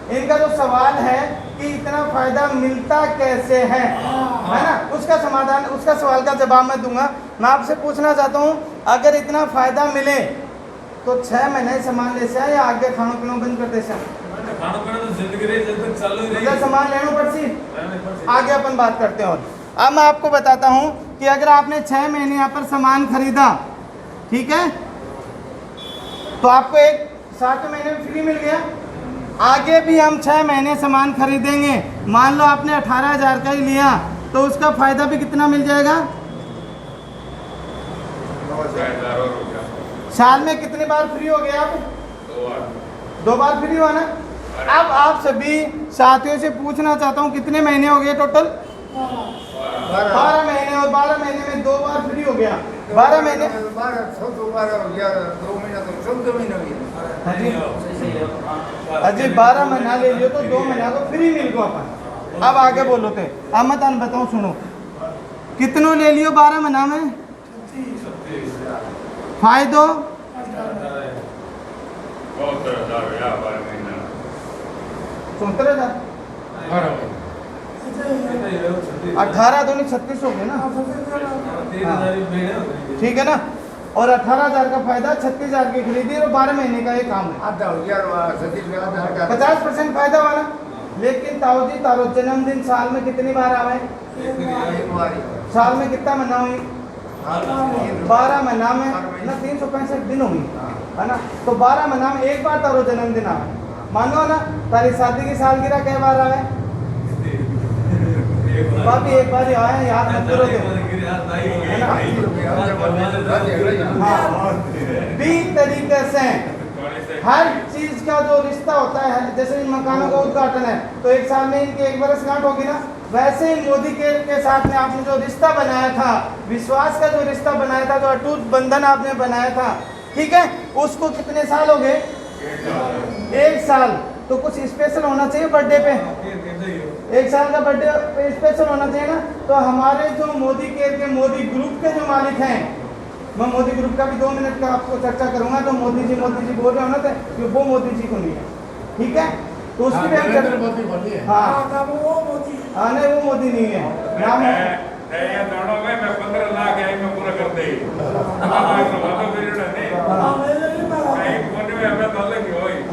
इनका जो सवाल है कि इतना फायदा मिलता कैसे है ना, उसका समाधान, उसका सवाल का जवाब मैं दूंगा। मैं आपसे पूछना चाहता हूँ, अगर इतना फायदा मिले तो 6 महीने सामान ले से या आगे खाना पीना बंद कर दे से? खाना पीना तो जिंदगी रही, जब तक चालू ही रहेगी। सामान लेना पड़ती, आगे अपन बात करते हैं। और अब मैं आपको बताता हूँ कि अगर आपने 6 महीने यहाँ पर सामान खरीदा, ठीक है, तो आपको एक 7 महीने में फ्री मिल गया। आगे भी हम 6 महीने सामान खरीदेंगे, मान लो आपने 18000 का ही लिया, तो उसका फायदा भी कितना मिल जाएगा? 9000 और रुपया। साल में कितनी बार फ्री हो गया आप? 2 बार फ्री हुआ ना। अब आप सभी साथियों से पूछना चाहता हूँ कितने महीने हो गए टोटल? 12 महीने, और 12 महीने में 2 बार फ्री हो गया। 12 महीने 12 हो गया, 2 महीना तो 14 महीने हो गया। अजी 12 महीना ले लियो तो 2 महीना को फ्री मिल गो अपन। अब आगे बोलो थे, अब मैं तुम बताऊँ, सुनो कितनों ले लियो 12 महीना में? फायदो 70,000, 18 दूनी 36 हो गए ना, ठीक है ना। और 18,000 का फायदा, 36,000 की खरीदी और 12 महीने का ये काम है। आधा हो गया, 37,000 का 50% फायदा वाला। लेकिन ताऊजी तारो जन्मदिन साल में कितनी बार आवे? साल में कितना महीना हुई? 12 महीना में ना 365 दिन हुई है ना। तो 12 महीना में एक बार तारो जन्मदिन आवे। मान लो ना तारी शादी की सालगिरह कई बार आवे? भाभी एक बार ही आए, याद मत करो भी तरीके से हर चीज का जो रिश्ता होता है, जैसे इन मकानों का उद्घाटन है तो एक साल में इनकी 1 वर्षगांठ होगी ना, वैसे ही मोदी के साथ में आपने जो रिश्ता बनाया था, विश्वास का जो रिश्ता बनाया था, जो अटूट बंधन आपने बनाया था, ठीक है, उसको कितने साल हो गए? 1 साल। तो कुछ स्पेशल होना चाहिए बर्थडे पे, 1 साल का बर्थडे स्पेशल होना चाहिए ना। तो हमारे जो मोदी केयर के मोदी ग्रुप के जो मालिक हैं, मैं मोदी ग्रुप का भी 2 मिनट का आपको चर्चा करूंगा। तो मोदी जी बोल रहे हो ना, तो वो मोदी जी को नहीं है, ठीक है, तो उसकी भी हम हाँ नहीं, वो मोदी नहीं है। नाम दोनों में मैं 15 लाख है, मैं पूरा कर दे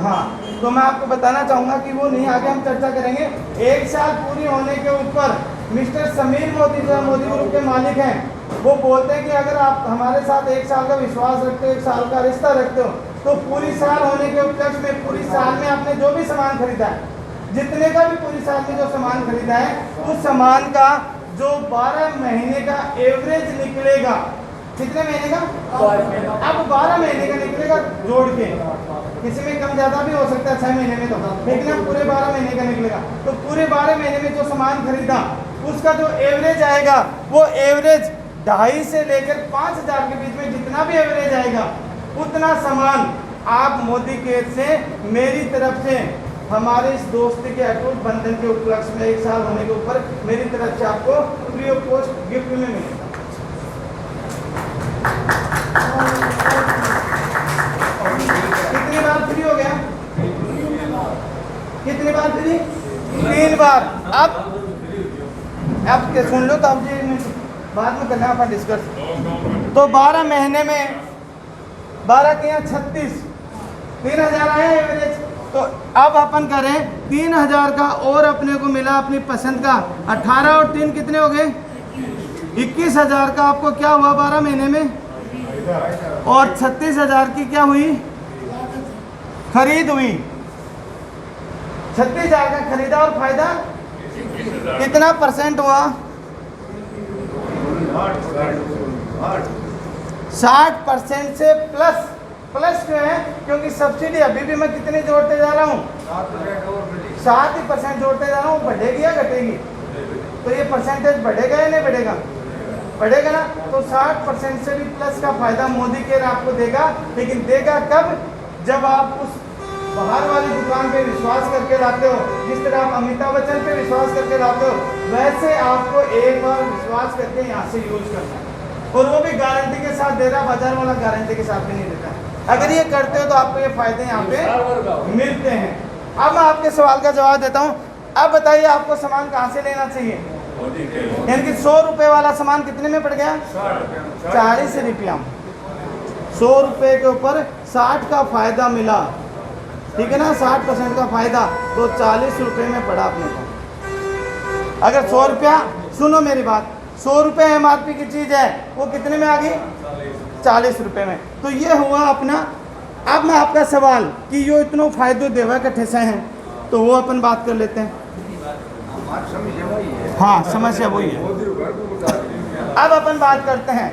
हाँ। तो मैं आपको बताना चाहूंगा कि वो नहीं, आगे हम चर्चा करेंगे। 1 साल पूरी होने के ऊपर मिस्टर समीर मोदी जो मोदी ग्रुप के मालिक हैं, वो बोलते हैं कि अगर आप हमारे साथ 1 साल का विश्वास रखते हो, 1 साल का रिश्ता रखते हो, तो पूरी साल होने के उपलक्ष्य में पूरी साल में आपने जो भी सामान खरीदा है, जितने का भी पूरी साल में जो सामान खरीदा है, उस सामान का जो 12 महीने का एवरेज निकलेगा, कितने महीने का? अब 12 महीने का निकलेगा जोड़ के, किसी में कम ज्यादा भी हो सकता है 6 महीने में, तो लेकिन अब पूरे 12 महीने का निकलेगा। तो पूरे 12 महीने में जो सामान खरीदा उसका जो एवरेज आएगा, वो एवरेज 2.5 से लेकर 5,000 के बीच में जितना भी एवरेज आएगा, उतना सामान आप मोदी केयर से, मेरी तरफ से, हमारे इस दोस्ती के अटूट बंधन के उपलक्ष्य में 1 साल होने के ऊपर मेरी तरफ से आपको फ्री ऑफ कॉस्ट गिफ्ट में मिलेगा। कितनी बार फ्री हो गया? कितनी बार फ्री? 3 बार। अब के सुन लो, तो अब जी बाद में करना अपन डिस्कस। तो 12 महीने में 12 के यहाँ 36, 3,000 आया एवरेज। तो अब अपन करें 3,000 का और अपने को मिला अपनी पसंद का, 18 और 3 कितने हो गए? 21,000 का आपको क्या हुआ 12 महीने में, और 36,000 की क्या हुई? खरीद हुई। 36,000 का खरीदा और फायदा कितना परसेंट हुआ? 60% से प्लस क्यों है? क्योंकि सब्सिडी अभी भी मैं कितनी जोड़ते जा रहा हूँ? 7% जोड़ते जा रहा हूँ। बढ़ेगी या घटेगी? तो ये परसेंटेज बढ़ेगा या नहीं बढ़ेगा? बढ़ेगा ना। तो 60% से भी प्लस का फायदा मोदी केयर आपको देगा, लेकिन देगा कब? जब आप उस बाहर वाली दुकान पे विश्वास करके लाते हो, जिस तरह आप अमिताभ बच्चन पे विश्वास करके लाते हो, वैसे आपको एक बार विश्वास करके यहाँ से यूज करना है, और वो भी गारंटी के साथ दे रहा, बाजार वाला गारंटी के साथ भी नहीं देता। अगर ये करते हो तो आपको ये फायदे यहाँ पे मिलते हैं। अब मैं आपके सवाल का जवाब देता हूँ। अब बताइए आपको सामान कहाँ से लेना चाहिए? यानी कि 100 रुपये वाला सामान कितने में पड़ गया? 40 रुपया। 100 रुपये के ऊपर 60 का फायदा मिला, ठीक है ना, 60% का फायदा, तो 40 रुपये में पड़ा अपने को। अगर 100 रुपया, सुनो मेरी बात, 100 रुपये MRP की चीज़ है, वो कितने में आ गई? 40 रुपये में। तो ये हुआ अपना। अब मैं आपका सवाल कि यो इतना फायदे देवा कट्ठे से हैं, तो वो अपन बात कर लेते हैं। हाँ, समस्या वही है। अब अपन बात करते हैं,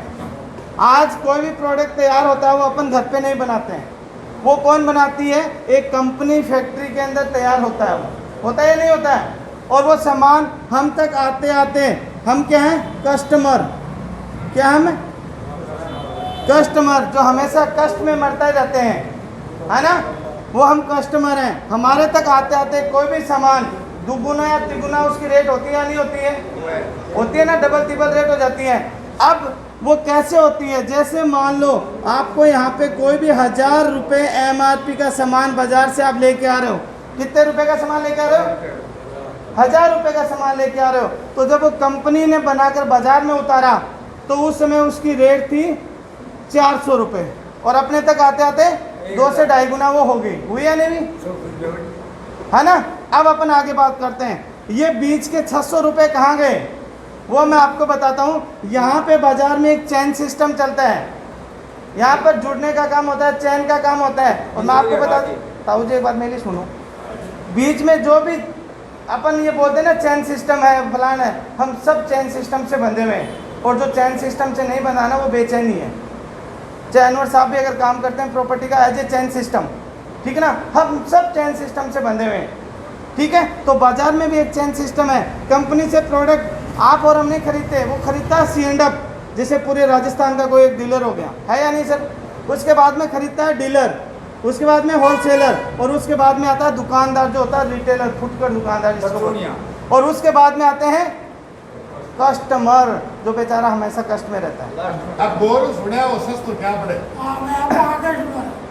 आज कोई भी प्रोडक्ट तैयार होता है वो अपन घर पे नहीं बनाते हैं। वो कौन बनाती है? एक कंपनी फैक्ट्री के अंदर तैयार होता है। वो होता है या नहीं होता है? और वो सामान हम तक आते आते हम क्या हैं? कस्टमर। क्या हम? कस्टमर, जो हमेशा कष्ट में मरते रहते हैं, है ना, वो हम कस्टमर हैं। हमारे तक आते आते कोई भी सामान दुगुना या तिगुना उसकी रेट होती है या नहीं होती है? होती है ना, डबल ट्रिपल रेट हो जाती है। अब वो कैसे होती है? जैसे मान लो आपको यहाँ पे कोई भी 1,000 रुपये MRP का सामान बाजार से आप लेके आ रहे हो। कितने रुपए का सामान लेके आ रहे हो? 1,000 रुपये का सामान लेके आ रहे हो। तो जब वो कंपनी ने बनाकर बाजार में उतारा तो उस समय उसकी रेट थी 400 रुपये, और अपने तक आते आते 2 से 2.5 गुना वो हो गई। हुई या नहीं? है ना। अब अपन आगे बात करते हैं, ये बीच के 600 रुपये कहाँ गए वो मैं आपको बताता हूँ। यहाँ पे बाजार में एक चैन सिस्टम चलता है, यहाँ पर जुड़ने का काम होता है, चैन का काम होता है। और मैं आपको बताता हूँ, एक बात मेरी सुनो, बीच में जो भी अपन ये बोलते हैं ना चैन सिस्टम है फलान है, हम सब चैन सिस्टम से बंधे हुए हैं। और जो चैन सिस्टम से नहीं बंधा ना वो बेचैन ही है। चाहे अनवर साहब भी अगर काम करते हैं प्रॉपर्टी का एज ए चैन सिस्टम, ठीक है ना, हम सब चैन सिस्टम से बंधे हुए हैं, ठीक है। तो बाजार में भी एक चैन सिस्टम है। कंपनी से प्रोडक्ट आप और हम नहीं खरीदते, वो खरीदता है C&F, जैसे पूरे राजस्थान का कोई एक डीलर हो गया है या नहीं सर। उसके बाद में खरीदता है डीलर, उसके बाद में होलसेलर, और उसके बाद में आता है दुकानदार जो होता है रिटेलर, फुटकर दुकानदार जिसको बोलते हैं। और उसके बाद में आते हैं कस्टमर, जो बेचारा हमेशा कष्ट में रहता है। अब बोल सुना वो सच तो क्या पड़े।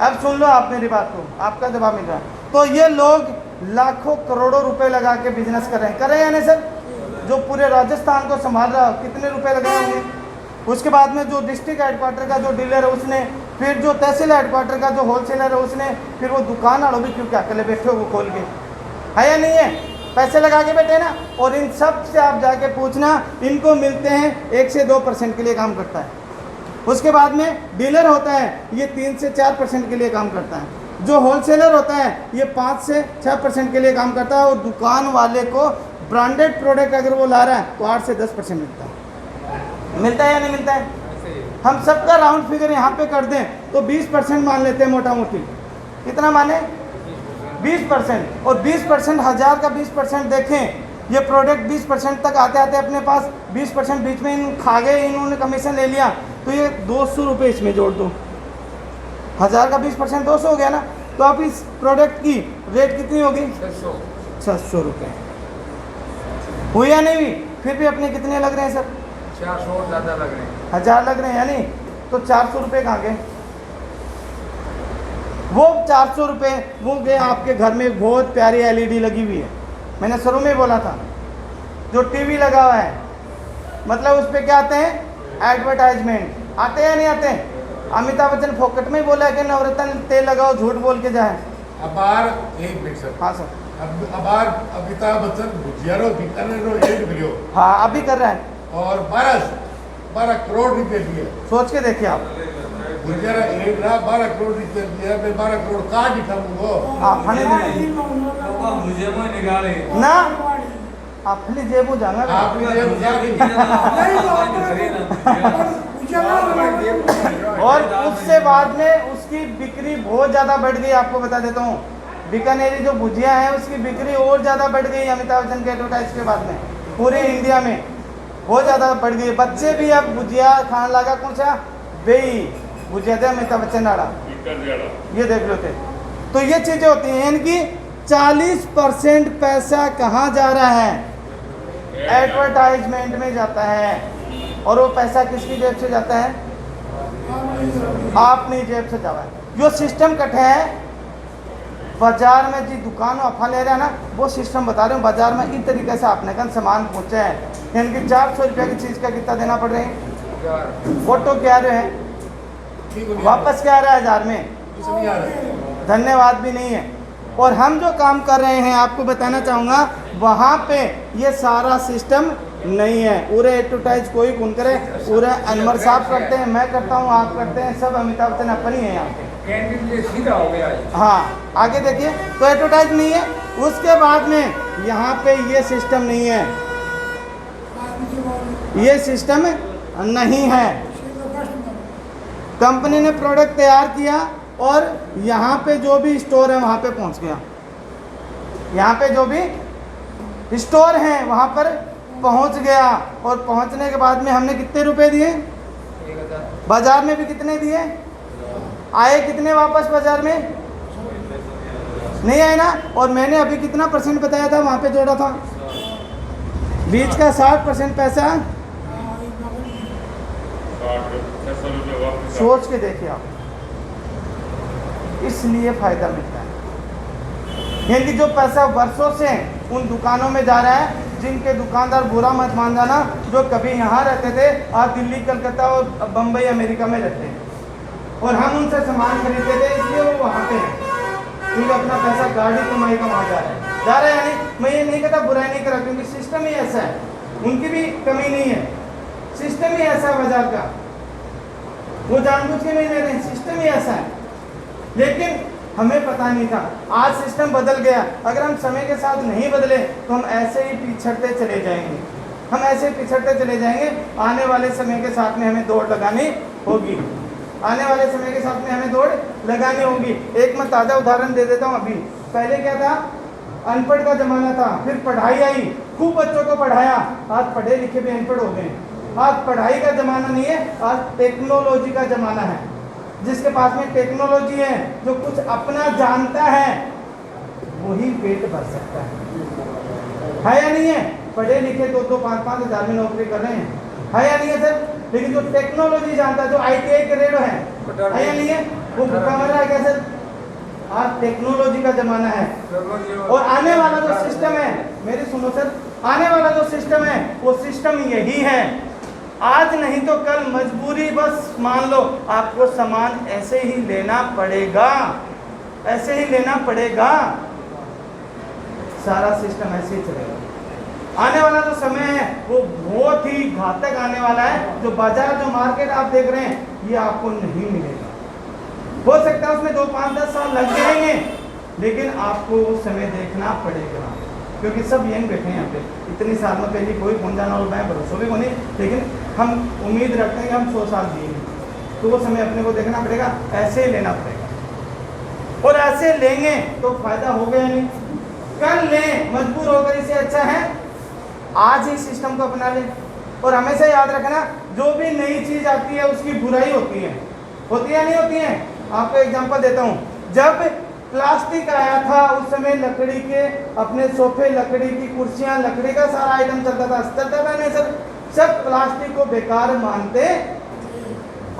अब सुन लो आप मेरी बात को, आपका जवाब मिल रहा है। तो ये लोग लाखों करोड़ों रुपए लगा के बिजनेस कर रहे हैं या नहीं सर। जो पूरे राजस्थान को संभाल रहा है, कितने रुपए लगाए होंगे। उसके बाद में जो डिस्ट्रिक्ट हेडक्वार्टर का जो डीलर है उसने, फिर जो तहसील हेडक्वार्टर का जो होलसेलर है उसने, फिर वो दुकान वालों भी क्यों क्या अकेले बैठे हो वो खोल के, है या नहीं है, पैसे लगा के बैठे ना। और इन सब से आप जाके पूछना, इनको मिलते हैं 1 से 2% के लिए काम करता है। उसके बाद में डीलर होता है, ये 3 से 4% के लिए काम करता है। जो होलसेलर होता है ये 5 से 6% के लिए काम करता है। और दुकान वाले को ब्रांडेड प्रोडक्ट अगर वो ला रहा है तो 8 से 10% मिलता है। मिलता है या नहीं मिलता है। हम सबका राउंड फिगर यहाँ पे कर दें तो 20% मान लेते हैं मोटा मोटी। कितना माने 20%। और 20% 1000 का 20% देखें, ये प्रोडक्ट 20% तक आते आते अपने पास 20% बीच में इन खा गए, इन्होंने कमीशन ले लिया, तो ये 200 रुपये इसमें जोड़ दो। 1000 का 20% 200 हो गया ना। तो आप इस प्रोडक्ट की रेट कितनी होगी 600 रुपये हुई या नहीं हुई। फिर भी अपने कितने लग रहे हैं सर 400 ज़्यादा लग रहे हैं। 1000 लग रहे हैं यानी, तो 400 रुपये कहाँ गए। वो 400 रुपये वो गए आपके घर में एक बहुत प्यारी LED लगी हुई है, मैंने शुरू में बोला था, जो टीवी लगा हुआ है, मतलब उस पर क्या आते हैं एडवर्टाइजमेंट आते हैं या नहीं आते हैं। अमिताभ बच्चन फोकट में ही बोला है कि नवरत्न तेल लगाओ, झूठ बोल के जाए। अबार एक मिनट सर। हाँ सर। अबार अमिताभ बच्चन भुजियारो बीकानेरो एड मिलियो। हाँ अभी कर रहा है। और 12 करोड़ रुपए दिए। सोच के देखिए आप, भुजियारा एड रहा 12 करोड़ रुपए दिया, मैं 12 करोड़ का दिखाऊंगा। आप फने मुझे मैं निकाले ना अपनी जेबू जाना आपने ये और उससे बाद में उसकी बिक्री बहुत ज़्यादा बढ़ गई। आपको बता देता हूँ, बीकानेरी जो भुजिया है उसकी बिक्री और ज़्यादा बढ़ गई अमिताभ बच्चन के एडवर्टाइज के बाद में, पूरे इंडिया में बहुत ज़्यादा बढ़ गई। बच्चे भी अब भुजिया खाने लगा, कौन सा बेई भुजिया थे अमिताभ बच्चन डाला, ये देख लो थे। तो ये चीज़ें होती हैं, इनकी 40% पैसा कहाँ जा रहा है एडवर्टाइजमेंट में जाता है। और वो पैसा किसकी जेब से जाता है अपनी जेब से जाता है। जो सिस्टम कट है बाजार में जी दुकान अफा ले रहा है ना, वो सिस्टम बता रहे हूँ। बाजार में इस तरीके से आपने कल सामान पहुँचा है, यानी कि 400 रुपये की चीज़ का कितना देना पड़ रहा है। फोटो क्या रहे हैं, वापस क्या आ रहा है 1000 में, धन्यवाद भी नहीं है। और हम जो काम कर रहे हैं आपको बताना चाहूँगा, वहाँ पे ये सारा सिस्टम नहीं है। पूरे एडवर्टाइज कोई कौन करे, पूरे अनवर साहब करते हैं, मैं करता हूँ, आप करते हैं, सब अमिताभ बच्चन अपन ही है यहाँ पे। कैंटीन सीधा हो गया। हाँ आगे देखिए, तो एडवर्टाइज नहीं है। उसके बाद में यहाँ पे ये सिस्टम नहीं है, ये सिस्टम नहीं है। कंपनी ने प्रोडक्ट तैयार किया और यहाँ पे जो भी स्टोर है वहाँ पे पहुँच गया। यहाँ पे जो भी स्टोर है वहाँ पर पहुँच गया। और पहुँचने के बाद में हमने कितने रुपए दिए, बाजार में भी कितने दिए, आए कितने वापस बाजार में, नहीं आए ना। और मैंने अभी कितना % बताया था वहाँ पे जोड़ा था, बीच का 60% पैसा। सोच के देखिए आप, इसलिए फायदा मिलता है। यानी कि जो पैसा वर्षों से उन दुकानों में जा रहा है, जिनके दुकानदार बुरा मत मान जाना, जो कभी यहाँ रहते थे आज दिल्ली कलकत्ता और बम्बई अमेरिका में रहते हैं, और हम उनसे सामान खरीदते थे, इसलिए वो वहाँ पे हैं, क्योंकि अपना पैसा गाड़ी कमाई का वहाँ जा रहा है। जा रहा है यानी मैं ये नहीं कहता बुराई नहीं करा, क्योंकि सिस्टम ही ऐसा है, उनकी भी कमी नहीं है, सिस्टम ही ऐसा है बाजार का, वो जानबूझ के नहीं ले रहे हैं, सिस्टम ही ऐसा है। लेकिन हमें पता नहीं था, आज सिस्टम बदल गया। अगर हम समय के साथ नहीं बदले तो हम ऐसे ही पिछड़ते चले जाएंगे, हम ऐसे ही पिछड़ते चले जाएंगे। आने वाले समय के साथ में हमें दौड़ लगानी होगी, आने वाले समय के साथ में हमें दौड़ लगानी होगी। एक मैं ताज़ा उदाहरण दे देता हूँ। अभी पहले क्या था, अनपढ़ का ज़माना था, फिर पढ़ाई आई, खूब बच्चों को पढ़ाया, आज पढ़े लिखे भी अनपढ़ हो गए। आज पढ़ाई का ज़माना नहीं है, आज टेक्नोलॉजी का ज़माना है। जिसके पास में टेक्नोलॉजी है, जो कुछ अपना जानता है, वही पेट भर सकता है या नहीं है? पढ़े लिखे 2-5 हज़ार में नौकरी कर रहे हैं, है या नहीं है सर? लेकिन जो टेक्नोलॉजी जानता है, जो ITI ग्रेड है या नहीं है, वो भूखा मर रहा है क्या सर? आज टेक्नोलॉजी का जमाना है। और आने वाला जो सिस्टम है, मेरी सुनो सर, आने वाला जो सिस्टम है वो सिस्टम यही है। आज नहीं तो कल मजबूरी, बस मान लो आपको सामान ऐसे ही लेना पड़ेगा, ऐसे ही लेना पड़ेगा, सारा सिस्टम ऐसे ही चलेगा। आने वाला जो समय है वो बहुत ही घातक आने वाला है। जो बाजार, जो मार्केट आप देख रहे हैं, ये आपको नहीं मिलेगा। हो सकता है उसमें 2-5-10 साल लग जाएंगे, लेकिन आपको वो समय देखना पड़ेगा, क्योंकि सब यंग बैठे हैं यहाँ पे। इतनी साल में पहले कोई कौन जाना और मैं भरोसा भी नहीं, लेकिन हम उम्मीद रखते हैं कि हम 100 साल जिएंगे, तो वो समय अपने को देखना पड़ेगा, ऐसे ही लेना पड़ेगा। और ऐसे लेंगे तो फायदा हो गया नहीं, कल लें मजबूर होकर, इससे अच्छा है आज ही सिस्टम को अपना लें। और हमेशा याद रखना, जो भी नई चीज़ आती है उसकी बुराई होती है या नहीं होती है? आपको एग्जांपल देता हूँ, जब प्लास्टिक आया था उस समय लकड़ी के अपने सोफे, लकड़ी की कुर्सियाँ, लकड़ी का सारा आइटम चलता था, चलता था नहीं सर? सब प्लास्टिक को बेकार मानते।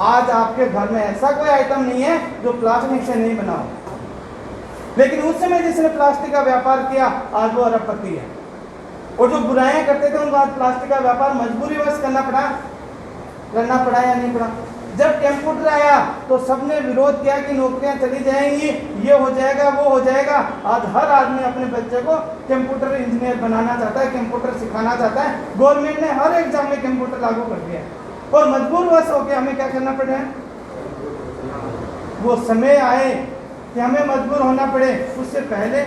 आज आपके घर में ऐसा कोई आइटम नहीं है जो प्लास्टिक से नहीं बना हो, लेकिन उस समय जिसने प्लास्टिक का व्यापार किया आज वो अरबपति है। और जो बुराइयां करते थे उनको आज प्लास्टिक का व्यापार मजबूरीवश करना पड़ा या नहीं पड़ा? जब कंप्यूटर आया तो सबने विरोध किया कि नौकरियां चली जाएंगी, ये हो जाएगा, वो हो जाएगा। आज हर आदमी अपने बच्चे को कंप्यूटर इंजीनियर बनाना चाहता है, कंप्यूटर सिखाना चाहता है। गवर्नमेंट ने हर एग्जाम में कंप्यूटर लागू कर दिया, और मजबूरवश होकर हमें क्या करना पड़े? वो समय आए कि हमें मजबूर होना पड़े, उससे पहले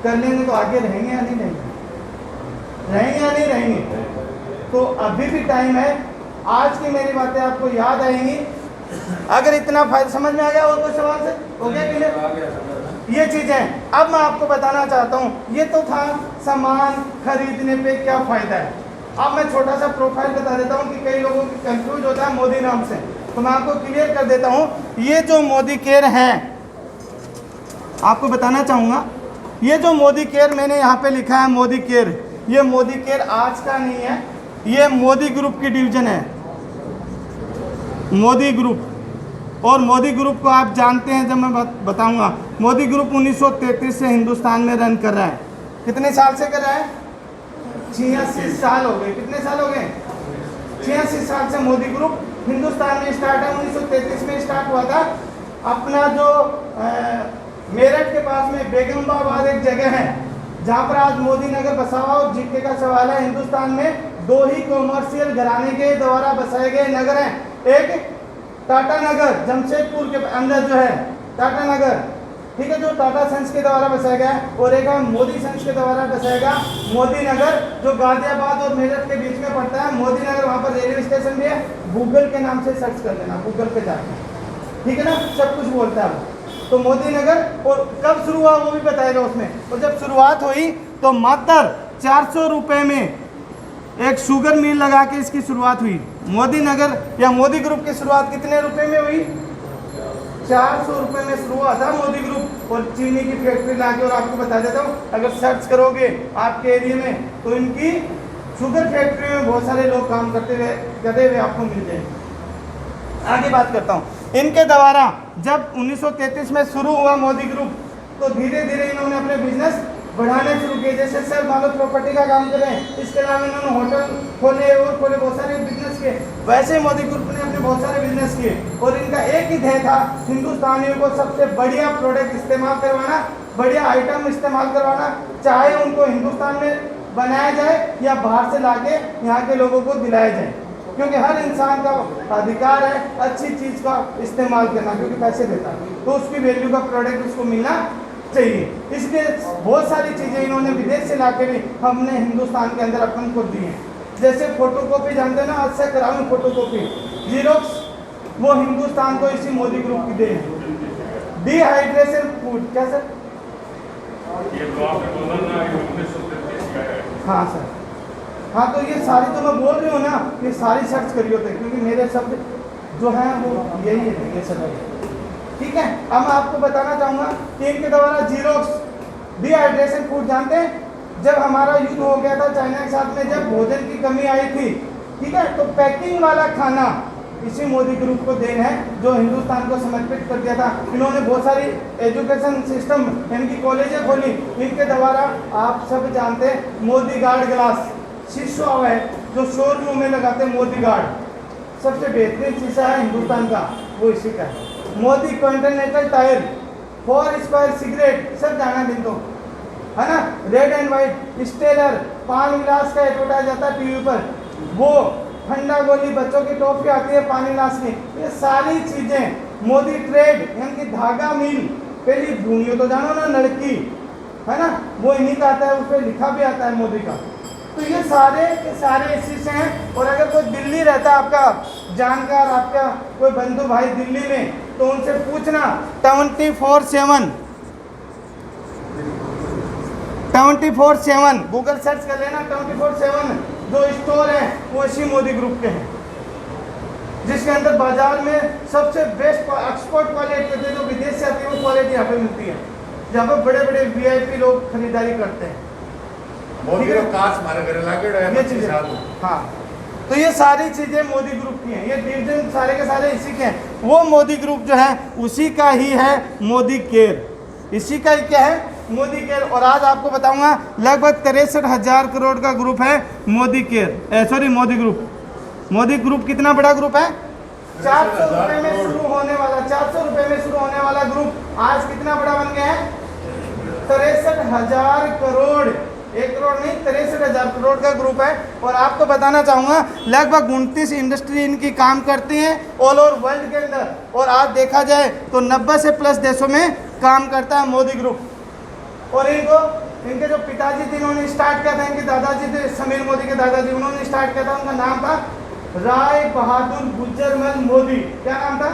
कर लेंगे तो आगे रहेंगे या नहीं रहेंगे या नहीं रहेंगे? तो अभी भी टाइम है। आज की मेरी बातें आपको याद आएंगी। अगर इतना फायदा समझ में आ गया, और कोई सवाल से हो गया क्लियर? ये चीज़ें अब मैं आपको बताना चाहता हूँ। ये तो था सामान खरीदने पे क्या फ़ायदा है। अब मैं छोटा सा प्रोफाइल बता देता हूँ कि कई लोगों की कंफ्यूज होता है मोदी नाम से, तो मैं आपको क्लियर कर देता हूँ। ये जो मोदी केयर है, आपको बताना चाहूँगा, ये जो मोदी केयर मैंने यहाँ पे लिखा है मोदी केयर, ये मोदी केयर आज का नहीं है, ये मोदी ग्रुप की डिवीजन है, मोदी ग्रुप। और मोदी ग्रुप को आप जानते हैं, जब मैं बताऊंगा। मोदी ग्रुप 1933 से हिंदुस्तान में रन कर रहा है। कितने साल से कर रहा है? 86 साल हो गए। कितने साल हो गए? 86 साल से मोदी ग्रुप हिंदुस्तान में स्टार्ट है। 1933 में स्टार्ट हुआ था। अपना जो मेरठ के पास में बेगमबाबाद एक जगह है जहाँ पर आज मोदी नगर बसा हुआ। और जीके का सवाल है, हिंदुस्तान में 2 ही कॉमर्शियल घराने के द्वारा बसाए गए नगर हैं। एक टाटा नगर जमशेदपुर के अंदर जो है टाटा नगर, ठीक है, जो टाटा सन्स के द्वारा बसाया गया है। और एक मोदी सन्स के द्वारा बसाया गया मोदी नगर, जो गाजियाबाद और मेरठ के बीच में पड़ता है। मोदी नगर, वहाँ पर रेलवे स्टेशन भी है। गूगल के नाम से सर्च कर लेना, गूगल पे जाकर, ठीक है ना, सब कुछ बोलता है वो। तो मोदी नगर, और कब शुरू हुआ वो भी बताएगा उसमें। और जब शुरुआत हुई तो मात्र 400 रुपये में एक शुगर मिल लगा के इसकी शुरुआत हुई। मोदी नगर या मोदी ग्रुप की शुरुआत कितने रुपए में हुई? 400 रुपये में शुरू हुआ था मोदी ग्रुप। और चीनी की फैक्ट्री लाके, और आपको बता देता हूँ, अगर सर्च करोगे आपके एरिया में तो इनकी शुगर फैक्ट्री में बहुत सारे लोग काम करते हुए आपको मिल जाएंगे। आगे बात करता हूँ। इनके द्वारा जब 1933 में शुरू हुआ मोदी ग्रुप, तो धीरे धीरे इन्होंने अपने बिजनेस बढ़ाने शुरू किए। जैसे सर मान लो प्रॉपर्टी का काम करें, इसके अलावा इन्होंने होटल खोले और खोले, बहुत सारे बिजनेस के। वैसे मोदी ग्रुप ने अपने बहुत सारे बिजनेस किए और इनका एक ही ध्येय था, हिंदुस्तानियों को सबसे बढ़िया प्रोडक्ट इस्तेमाल करवाना, बढ़िया आइटम इस्तेमाल करवाना, चाहे उनको हिंदुस्तान में बनाया जाए या बाहर से लाके यहाँ के लोगों को दिलाया जाए, क्योंकि हर इंसान का अधिकार है अच्छी चीज़ का इस्तेमाल करना, क्योंकि पैसे देता है तो उसकी वैल्यू का प्रोडक्ट उसको मिलना चाहिए। इसलिए बहुत सारी चीज़ें इन्होंने विदेश से ला के भी हमने हिंदुस्तान के अंदर अपन को दी हैं। जैसे फोटोकॉपी जानते हैं ना, आज से कराऊँ फोटोकॉपी, जीरोक्स, वो हिंदुस्तान को इसी मोदी ग्रुप की दे हैं। डिहाइड्रेशन फूड, क्या सर? ये तो आपने बोला ना, ये 1933 का है। हाँ सर, हाँ तो ये सारी तो मैं बोल रही हूँ ना, ये सारी सर्च करी होते हैं, क्योंकि मेरे शब्द जो हैं वो यही है, ये सब है। ठीक है, अब मैं आपको बताना चाहूँगा कि इनके द्वारा जीरोक्स, डिहाइड्रेशन फूड जानते हैं, जब हमारा युद्ध हो गया था चाइना के साथ में, जब भोजन की कमी आई थी, ठीक है, तो पैकिंग वाला खाना इसी मोदी ग्रुप को देन है, जो हिंदुस्तान को समर्पित कर दिया था। इन्होंने बहुत सारी एजुकेशन सिस्टम, इनकी कॉलेजें खोली, इनके द्वारा आप सब जानते हैं मोदी गार्ड ग्लास शीशा है जो शोरूम में लगाते हैं, मोदी गार्ड सबसे बेहतरीन शीशा है हिंदुस्तान का, वो इसी का है। Modi continental tyre, 4 square cigarette, सब जाना दिन तो है ना, रेड एंड व्हाइट स्टेलर, पान गिलास का एडवर्टाइज आता है टीवी पर, वो ठंडा गोली, बच्चों की टॉफी आती है पानी गिलास की, ये सारी चीजें। मोदी ट्रेड यानी कि धागा मिल, पहली भूमियों तो जानो ना, लड़की है ना, वो इन्हीं का आता है, उस पर लिखा भी आता है मोदी का। तो ये सारे के सारे इसी से हैं। और अगर कोई दिल्ली रहता है, आपका जानकार, आपका कोई बंधु भाई दिल्ली में, तो उनसे पूछना 24/7 गूगल सर्च कर लेना, 24/7 जो स्टोर हैं वो इसी मोदी ग्रुप के हैं, जिसके अंदर बाजार में सबसे बेस्ट एक्सपोर्ट क्वालिटी होती है, जो विदेश से आती है वो क्वालिटी यहाँ पे मिलती है, जहाँ पर बड़े बड़े VIP लोग खरीदारी करते हैं। मोदी का कांच मारे करे लागे ये चीजें, हाँ, तो ये सारी चीजें मोदी ग्रुप की हैं, ये डिवीजन सारे के सारे इसी के हैं। वो मोदी ग्रुप जो है उसी का ही है मोदी केयर, इसी का ही क्या है, मोदी केयर। और आज आपको बताऊंगा लगभग 63,000 करोड़ का ग्रुप है Modi care, sorry Modi group. Modi group कितना बड़ा ग्रुप है, 400 रुपए में शुरू होने वाला, 400 रुपए में शुरू होने वाला ग्रुप आज कितना बड़ा बन गया है, 63,000 करोड़, 1 करोड़ नहीं, 63,000 करोड़ का ग्रुप है। और आपको बताना चाहूँगा लगभग 29 इंडस्ट्री इनकी काम करती हैं ऑल ओवर वर्ल्ड के अंदर, और आज देखा जाए तो 90 से प्लस देशों में काम करता है मोदी ग्रुप। और इनके जो पिताजी थे, इन्होंने स्टार्ट किया था, इनके दादाजी थे समीर मोदी के दादाजी, उन्होंने स्टार्ट किया था, उनका नाम था राय बहादुर गुजरमल मोदी। क्या नाम था,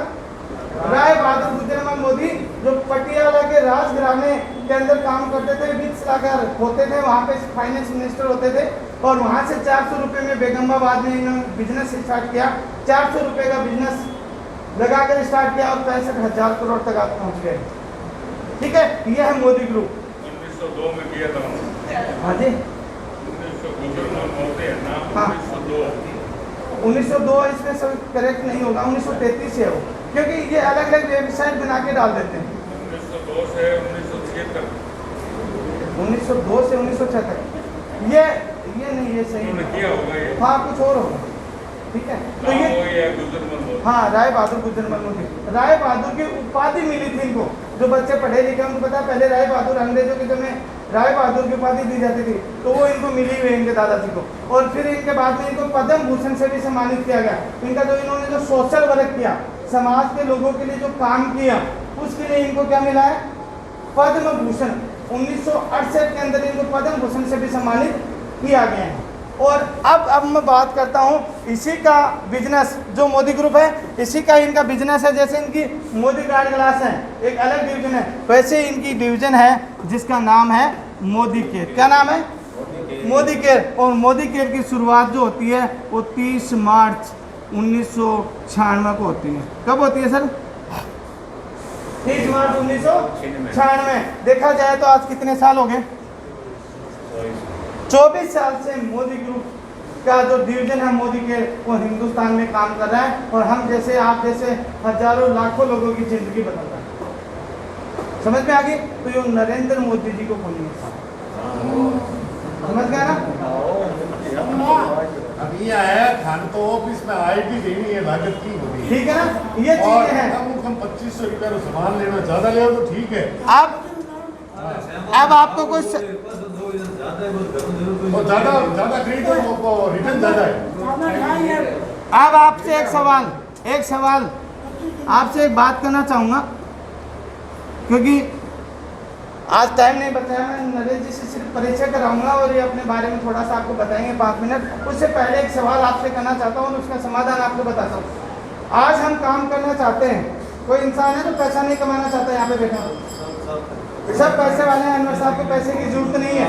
राय बहादुर गुजरमल मोदी, जो पटियाला के राजघराने के अंदर काम करते थे, वित्त सलाहकार होते थे, वहाँ पे फाइनेंस मिनिस्टर होते थे। और वहाँ से 400 रुपये में बेगमाबाद में इन्होंने बिजनेस स्टार्ट किया, 400 रुपये का बिजनेस लगाकर स्टार्ट किया और 65,000 करोड़ तक आप पहुँच गए। ठीक है, ये है मोदी ग्रुप। 1902 में किया था हाँ जी, 1902 इसमें सब करेक्ट नहीं होगा, 1933 है वो, क्योंकि ये अलग अलग वेबसाइट बना के डाल देते हैं। 1902 से 1976, 1902 से 1976, ये नहीं, ये सही उन्होंने किया होगा ये। हाँ, कुछ और होगा। ठीक है, तो ये हाँ, राय बहादुर गुजरमल मोदी, राय बहादुर की उपाधि मिली थी इनको। जो बच्चे पढ़े लिखे उनको पता है, पहले राय बहादुर, अंग्रेजों के समय राय बहादुर की उपाधि दी जाती थी, तो वो इनको मिली हुई इनके दादाजी को। और फिर इनके बाद में इनको पद्म भूषण से भी सम्मानित किया गया। इनका जो इन्होंने जो सोशल वर्क किया, समाज के लोगों के लिए जो काम किया, उसके लिए इनको क्या मिला है, पद्म भूषण। 1968 के अंदर इनको पद्म भूषण से भी सम्मानित किया गया है। और अब मैं बात करता हूँ इसी का बिजनेस, जो मोदी ग्रुप है इसी का इनका बिजनेस है। जैसे इनकी मोदी गार्ड ग्लास है, एक अलग डिवीजन है, वैसे इनकी डिवीजन है जिसका नाम है मोदी केयर। क्या नाम है, मोदी केयर। और मोदी केयर की शुरुआत जो होती है वो 30 मार्च 1996 को होती है। कब होती है सर, 30 मार्च 1996। देखा जाए तो आज कितने साल हो गए, 24 साल से मोदी ग्रुप का जो डिवीजन है मोदी के, वो हिंदुस्तान में काम कर रहा है। और हम जैसे, आप जैसे हजारों लाखों लोगों की जिंदगी बदल रहा है। समझ में आ गई? तो ये नरेंद्र मोदी जी को बोलिए, समझ गया ना? अभी आया था मान तो ऑफिस में आईटी देनी है लागत की होगी, ठीक है ना, ये और चीजें हैं। कम 2500 रुपया का सामान लेना, ज्यादा ले तो ठीक है, अब आपको कुछ और ज्यादा खरीदो तो रिटर्न ज्यादा है। अब आपसे एक सवाल आपसे एक बात करना चाहूँगा, क्योंकि आज टाइम नहीं बचाया, मैं नरेश जी से सिर्फ परिचय कराऊंगा और ये अपने बारे में थोड़ा सा आपको बताएंगे 5 मिनट। उससे पहले एक सवाल आपसे करना चाहता हूँ और उसका समाधान आपको बताता हूँ। आज हम काम करना चाहते हैं, कोई इंसान है जो पैसा नहीं कमाना चाहता, यहाँ पे बैठा सब पैसे वाले हैं। अनवर साहब को पैसे की जरूरत नहीं है,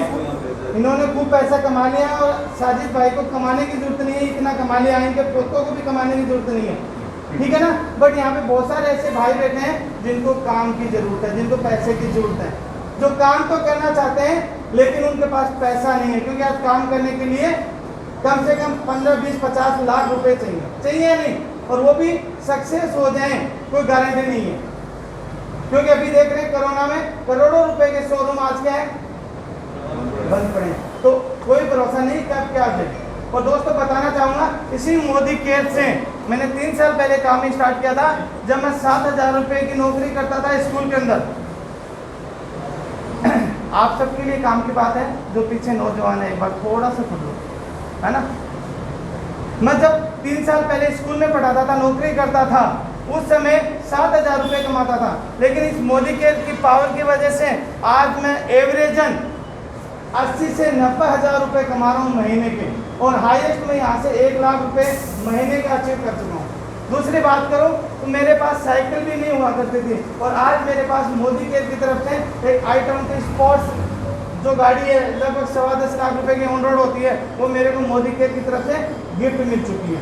इन्होंने खूब पैसा कमा लिया और साजिद भाई को कमाने की जरूरत नहीं है, इतना कमा लिया, इनके पोतों को भी कमाने की जरूरत नहीं है, ठीक है ना। बट यहाँ पे बहुत सारे ऐसे भाई बैठे हैं जिनको काम की जरूरत है, जिनको पैसे की जरूरत है, जो काम तो करना चाहते हैं लेकिन उनके पास पैसा नहीं है, क्योंकि आज काम करने के लिए कम से कम 15, 20, 50 लाख रुपए चाहिए नहीं, और वो भी सक्सेस हो जाए कोई गारंटी नहीं है, क्योंकि अभी देख रहे हैं कोरोना में करोड़ों रुपए के शोरूम आज क्या है, बंद पड़े, तो कोई भरोसा नहीं कब क्या हो जाए। और दोस्तों बताना चाहूँगा, इसी मोदी केयर से मैंने 3 साल पहले काम स्टार्ट किया था, जब मैं 7,000 रुपये की नौकरी करता था स्कूल के अंदर। आप सबके लिए काम की बात है, जो पीछे नौजवान है एक बार थोड़ा सा सुन लो, है ना। मैं जब 3 साल पहले स्कूल में पढ़ाता था, नौकरी करता था, उस समय 7,000 रुपये कमाता था, लेकिन इस मोदी केयर की पावर की वजह से आज मैं एवरेजन 80 से 90 हज़ार रुपये कमा रहा हूँ महीने के, और हाईएस्ट में यहाँ से 1 लाख रुपए महीने का अचीव कर चुका हूँ। दूसरी बात करूँ तो मेरे पास साइकिल भी नहीं हुआ करती थी, और आज मेरे पास मोदी केयर की तरफ से एक i20 स्पोर्ट्स जो गाड़ी है लगभग 10.25 लाख रुपए की ऑन रोड होती है, वो मेरे को मोदी केयर की तरफ से गिफ्ट मिल चुकी है,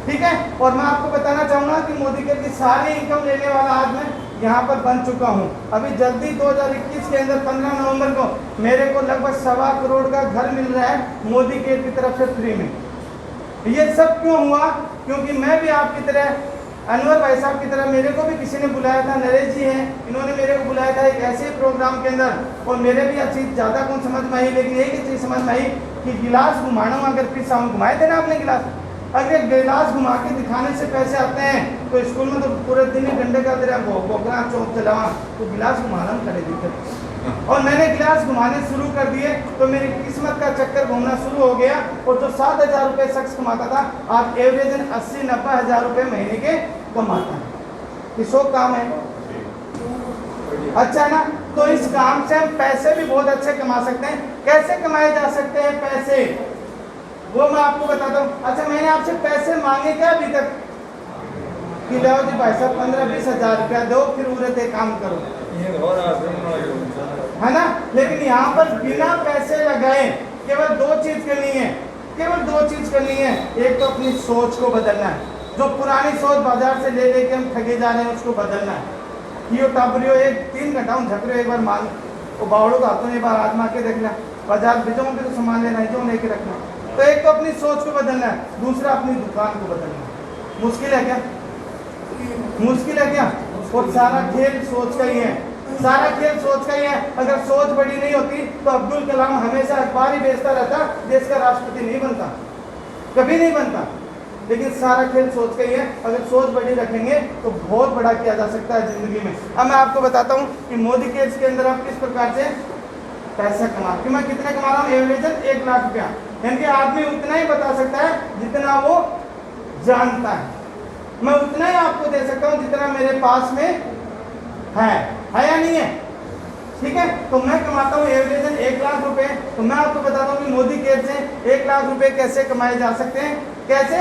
ठीक है। और मैं आपको बताना चाहूँगा कि मोदी केयर की सारी इनकम लेने वाला आज मैं यहाँ पर बन चुका हूँ। अभी जल्दी 2021 के अंदर 15 नवंबर को मेरे को लगभग 1.25 करोड़ का घर मिल रहा है मोदी केयर की तरफ से फ्री में। ये सब क्यों हुआ? क्योंकि मैं भी आपकी तरह, अनवर भाई साहब की तरह, मेरे को भी किसी ने बुलाया था, नरेश जी हैं, इन्होंने मेरे को बुलाया था एक ऐसे प्रोग्राम के अंदर, और मेरे भी अच्छी ज़्यादा कौन समझ में आई, लेकिन एक ही चीज़ समझ में आई कि गिलास घुमाना, अगर फिर साउंड घुमाए थे ना आपने गिलास, अगर गिलास घुमा के दिखाने से पैसे आते हैं तो स्कूल में तो पूरे दिन ही डंडे का तेरा बोकरा चौक चलावा, तो गिलास घुमाना हम करे दिक्कत। और मैंने गिलास घुमाने शुरू कर दिए तो मेरी किस्मत का चक्कर घूमना शुरू हो गया, और जो 7,000 रुपये शख्स कमाता था आज एवरेजन 80-90 हज़ार रुपये महीने के कमाता है। ये शौक काम है, अच्छा है ना। तो इस काम से हम पैसे भी बहुत अच्छे कमा सकते हैं। कैसे कमाए जा सकते हैं पैसे, वो मैं आपको बताता हूँ। अच्छा, मैंने आपसे पैसे मांगे क्या अभी तक कि लो जी भाई साहब 15-20 हज़ार रुपया दो, फिर उड़ते काम करो, है ना। लेकिन यहाँ पर बिना पैसे लगाए केवल 2 चीज़ करनी है, केवल 2 चीज़ करनी है। एक तो अपनी सोच को बदलना है, जो पुरानी सोच बाजार से ले लेके हम ठगे जा रहे हैं उसको बदलना है। यो टाबरियो एक 3 घंटा हम झक रहे हो, एक बार मान वो बावड़ों का हाथों एक बार आजमा के देखना, बाजार भेजो भी तो सामान लेना है, जो लेके रखना। तो एक तो अपनी सोच को बदलना है, दूसरा अपनी दुकान को बदलना है। मुश्किल है क्या? मुश्किल है क्या? और सारा खेल सोच का ही है, सारा खेल सोच का ही है। अगर सोच बड़ी नहीं होती तो अब्दुल कलाम हमेशा अखबार ही बेचता रहता, देश का राष्ट्रपति नहीं बनता, कभी नहीं बनता। लेकिन सारा खेल सोच का ही है, अगर सोच बड़ी रखेंगे तो बहुत बड़ा किया जा सकता है जिंदगी में। अब मैं आपको बताता हूँ कि मोदी केयर के अंदर आप किस प्रकार से पैसा कमा, कि मैं कितना कमा रहा हूँ, एवरेजन 1 लाख रुपया। यानी कि आदमी उतना ही बता सकता है जितना वो जानता है, मैं उतना ही आपको दे सकता हूँ जितना मेरे पास में है या नहीं है, ठीक है। तो मैं कमाता हूँ एवरेजन 1 लाख रुपए। तो मैं आपको बताता हूँ कि मोदी केयर से 1 लाख रुपए कैसे कमाए जा सकते हैं। कैसे?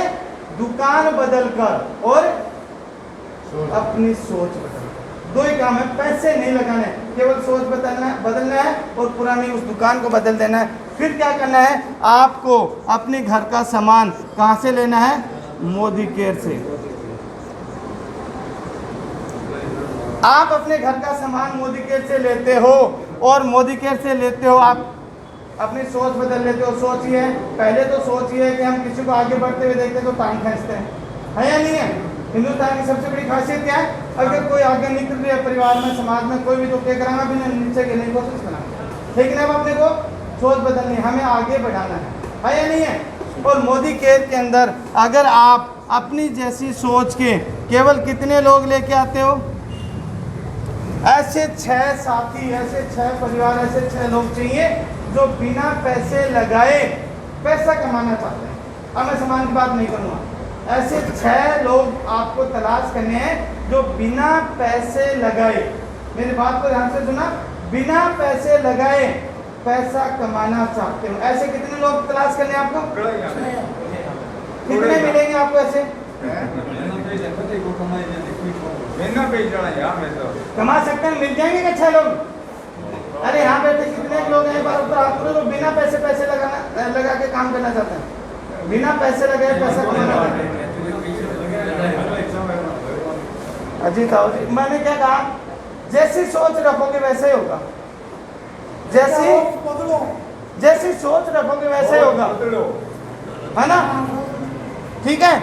दुकान बदलकर और अपनी सोच बदलकर। 2 ही काम है, पैसे नहीं लगाने, केवल सोच बदलना है और पुरानी उस दुकान को बदल देना है। फिर क्या करना है? आपको अपने घर का सामान कहाँ से लेना है? मोदी केयर से। आप अपने घर का सामान मोदी केयर से लेते हो, और मोदी केयर से लेते हो आप अपनी सोच बदल लेते हो। सोचिए, पहले तो सोचिए कि हम किसी को आगे बढ़ते हुए देखते तो टांग खींचते हैं, है या नहीं है? हिंदुस्तान की सबसे बड़ी खासियत क्या है? अगर कोई आगे निकल रही है परिवार में, समाज में, कोई भी तो क्या कराना भी नीचे गिरने की कोशिश करना। लेकिन अब अपने को सोच बदलनी, हमें आगे बढ़ाना है या नहीं है? और मोदी केयर के अंदर अगर आप अपनी जैसी सोच के केवल कितने लोग लेके आते हो, ऐसे 6 साथी, ऐसे 6 परिवार, ऐसे 6 लोग चाहिए जो बिना पैसे लगाए पैसा कमाना चाहते हैं। अब मैं सामान की बात नहीं करूँगा, ऐसे 6 लोग आपको तलाश करने हैं जो बिना पैसे लगाए, मेरी बात को ध्यान से सुना, बिना पैसे लगाए पैसा कमाना चाहते हो। ऐसे कितने लोग तलाश करने हैं आपको? कितने मिलेंगे आपको ऐसे? कमा सकते हैं, मिल जाएंगे क्या 6 लोग? अरे यहाँ बैठे कितने लोग हैं, एक बार ऊपर हाथ करो, जो बिना पैसे लगा के काम करना चाहते हैं, बिना पैसे लगाए पैसा कमाना चाहते हैं। अजीत आओ जी, मैंने क्या कहा, जैसी सोच रखोगे वैसे ही होगा, जैसी सोच रखोगे वैसे ही होगा, है ना? ठीक है।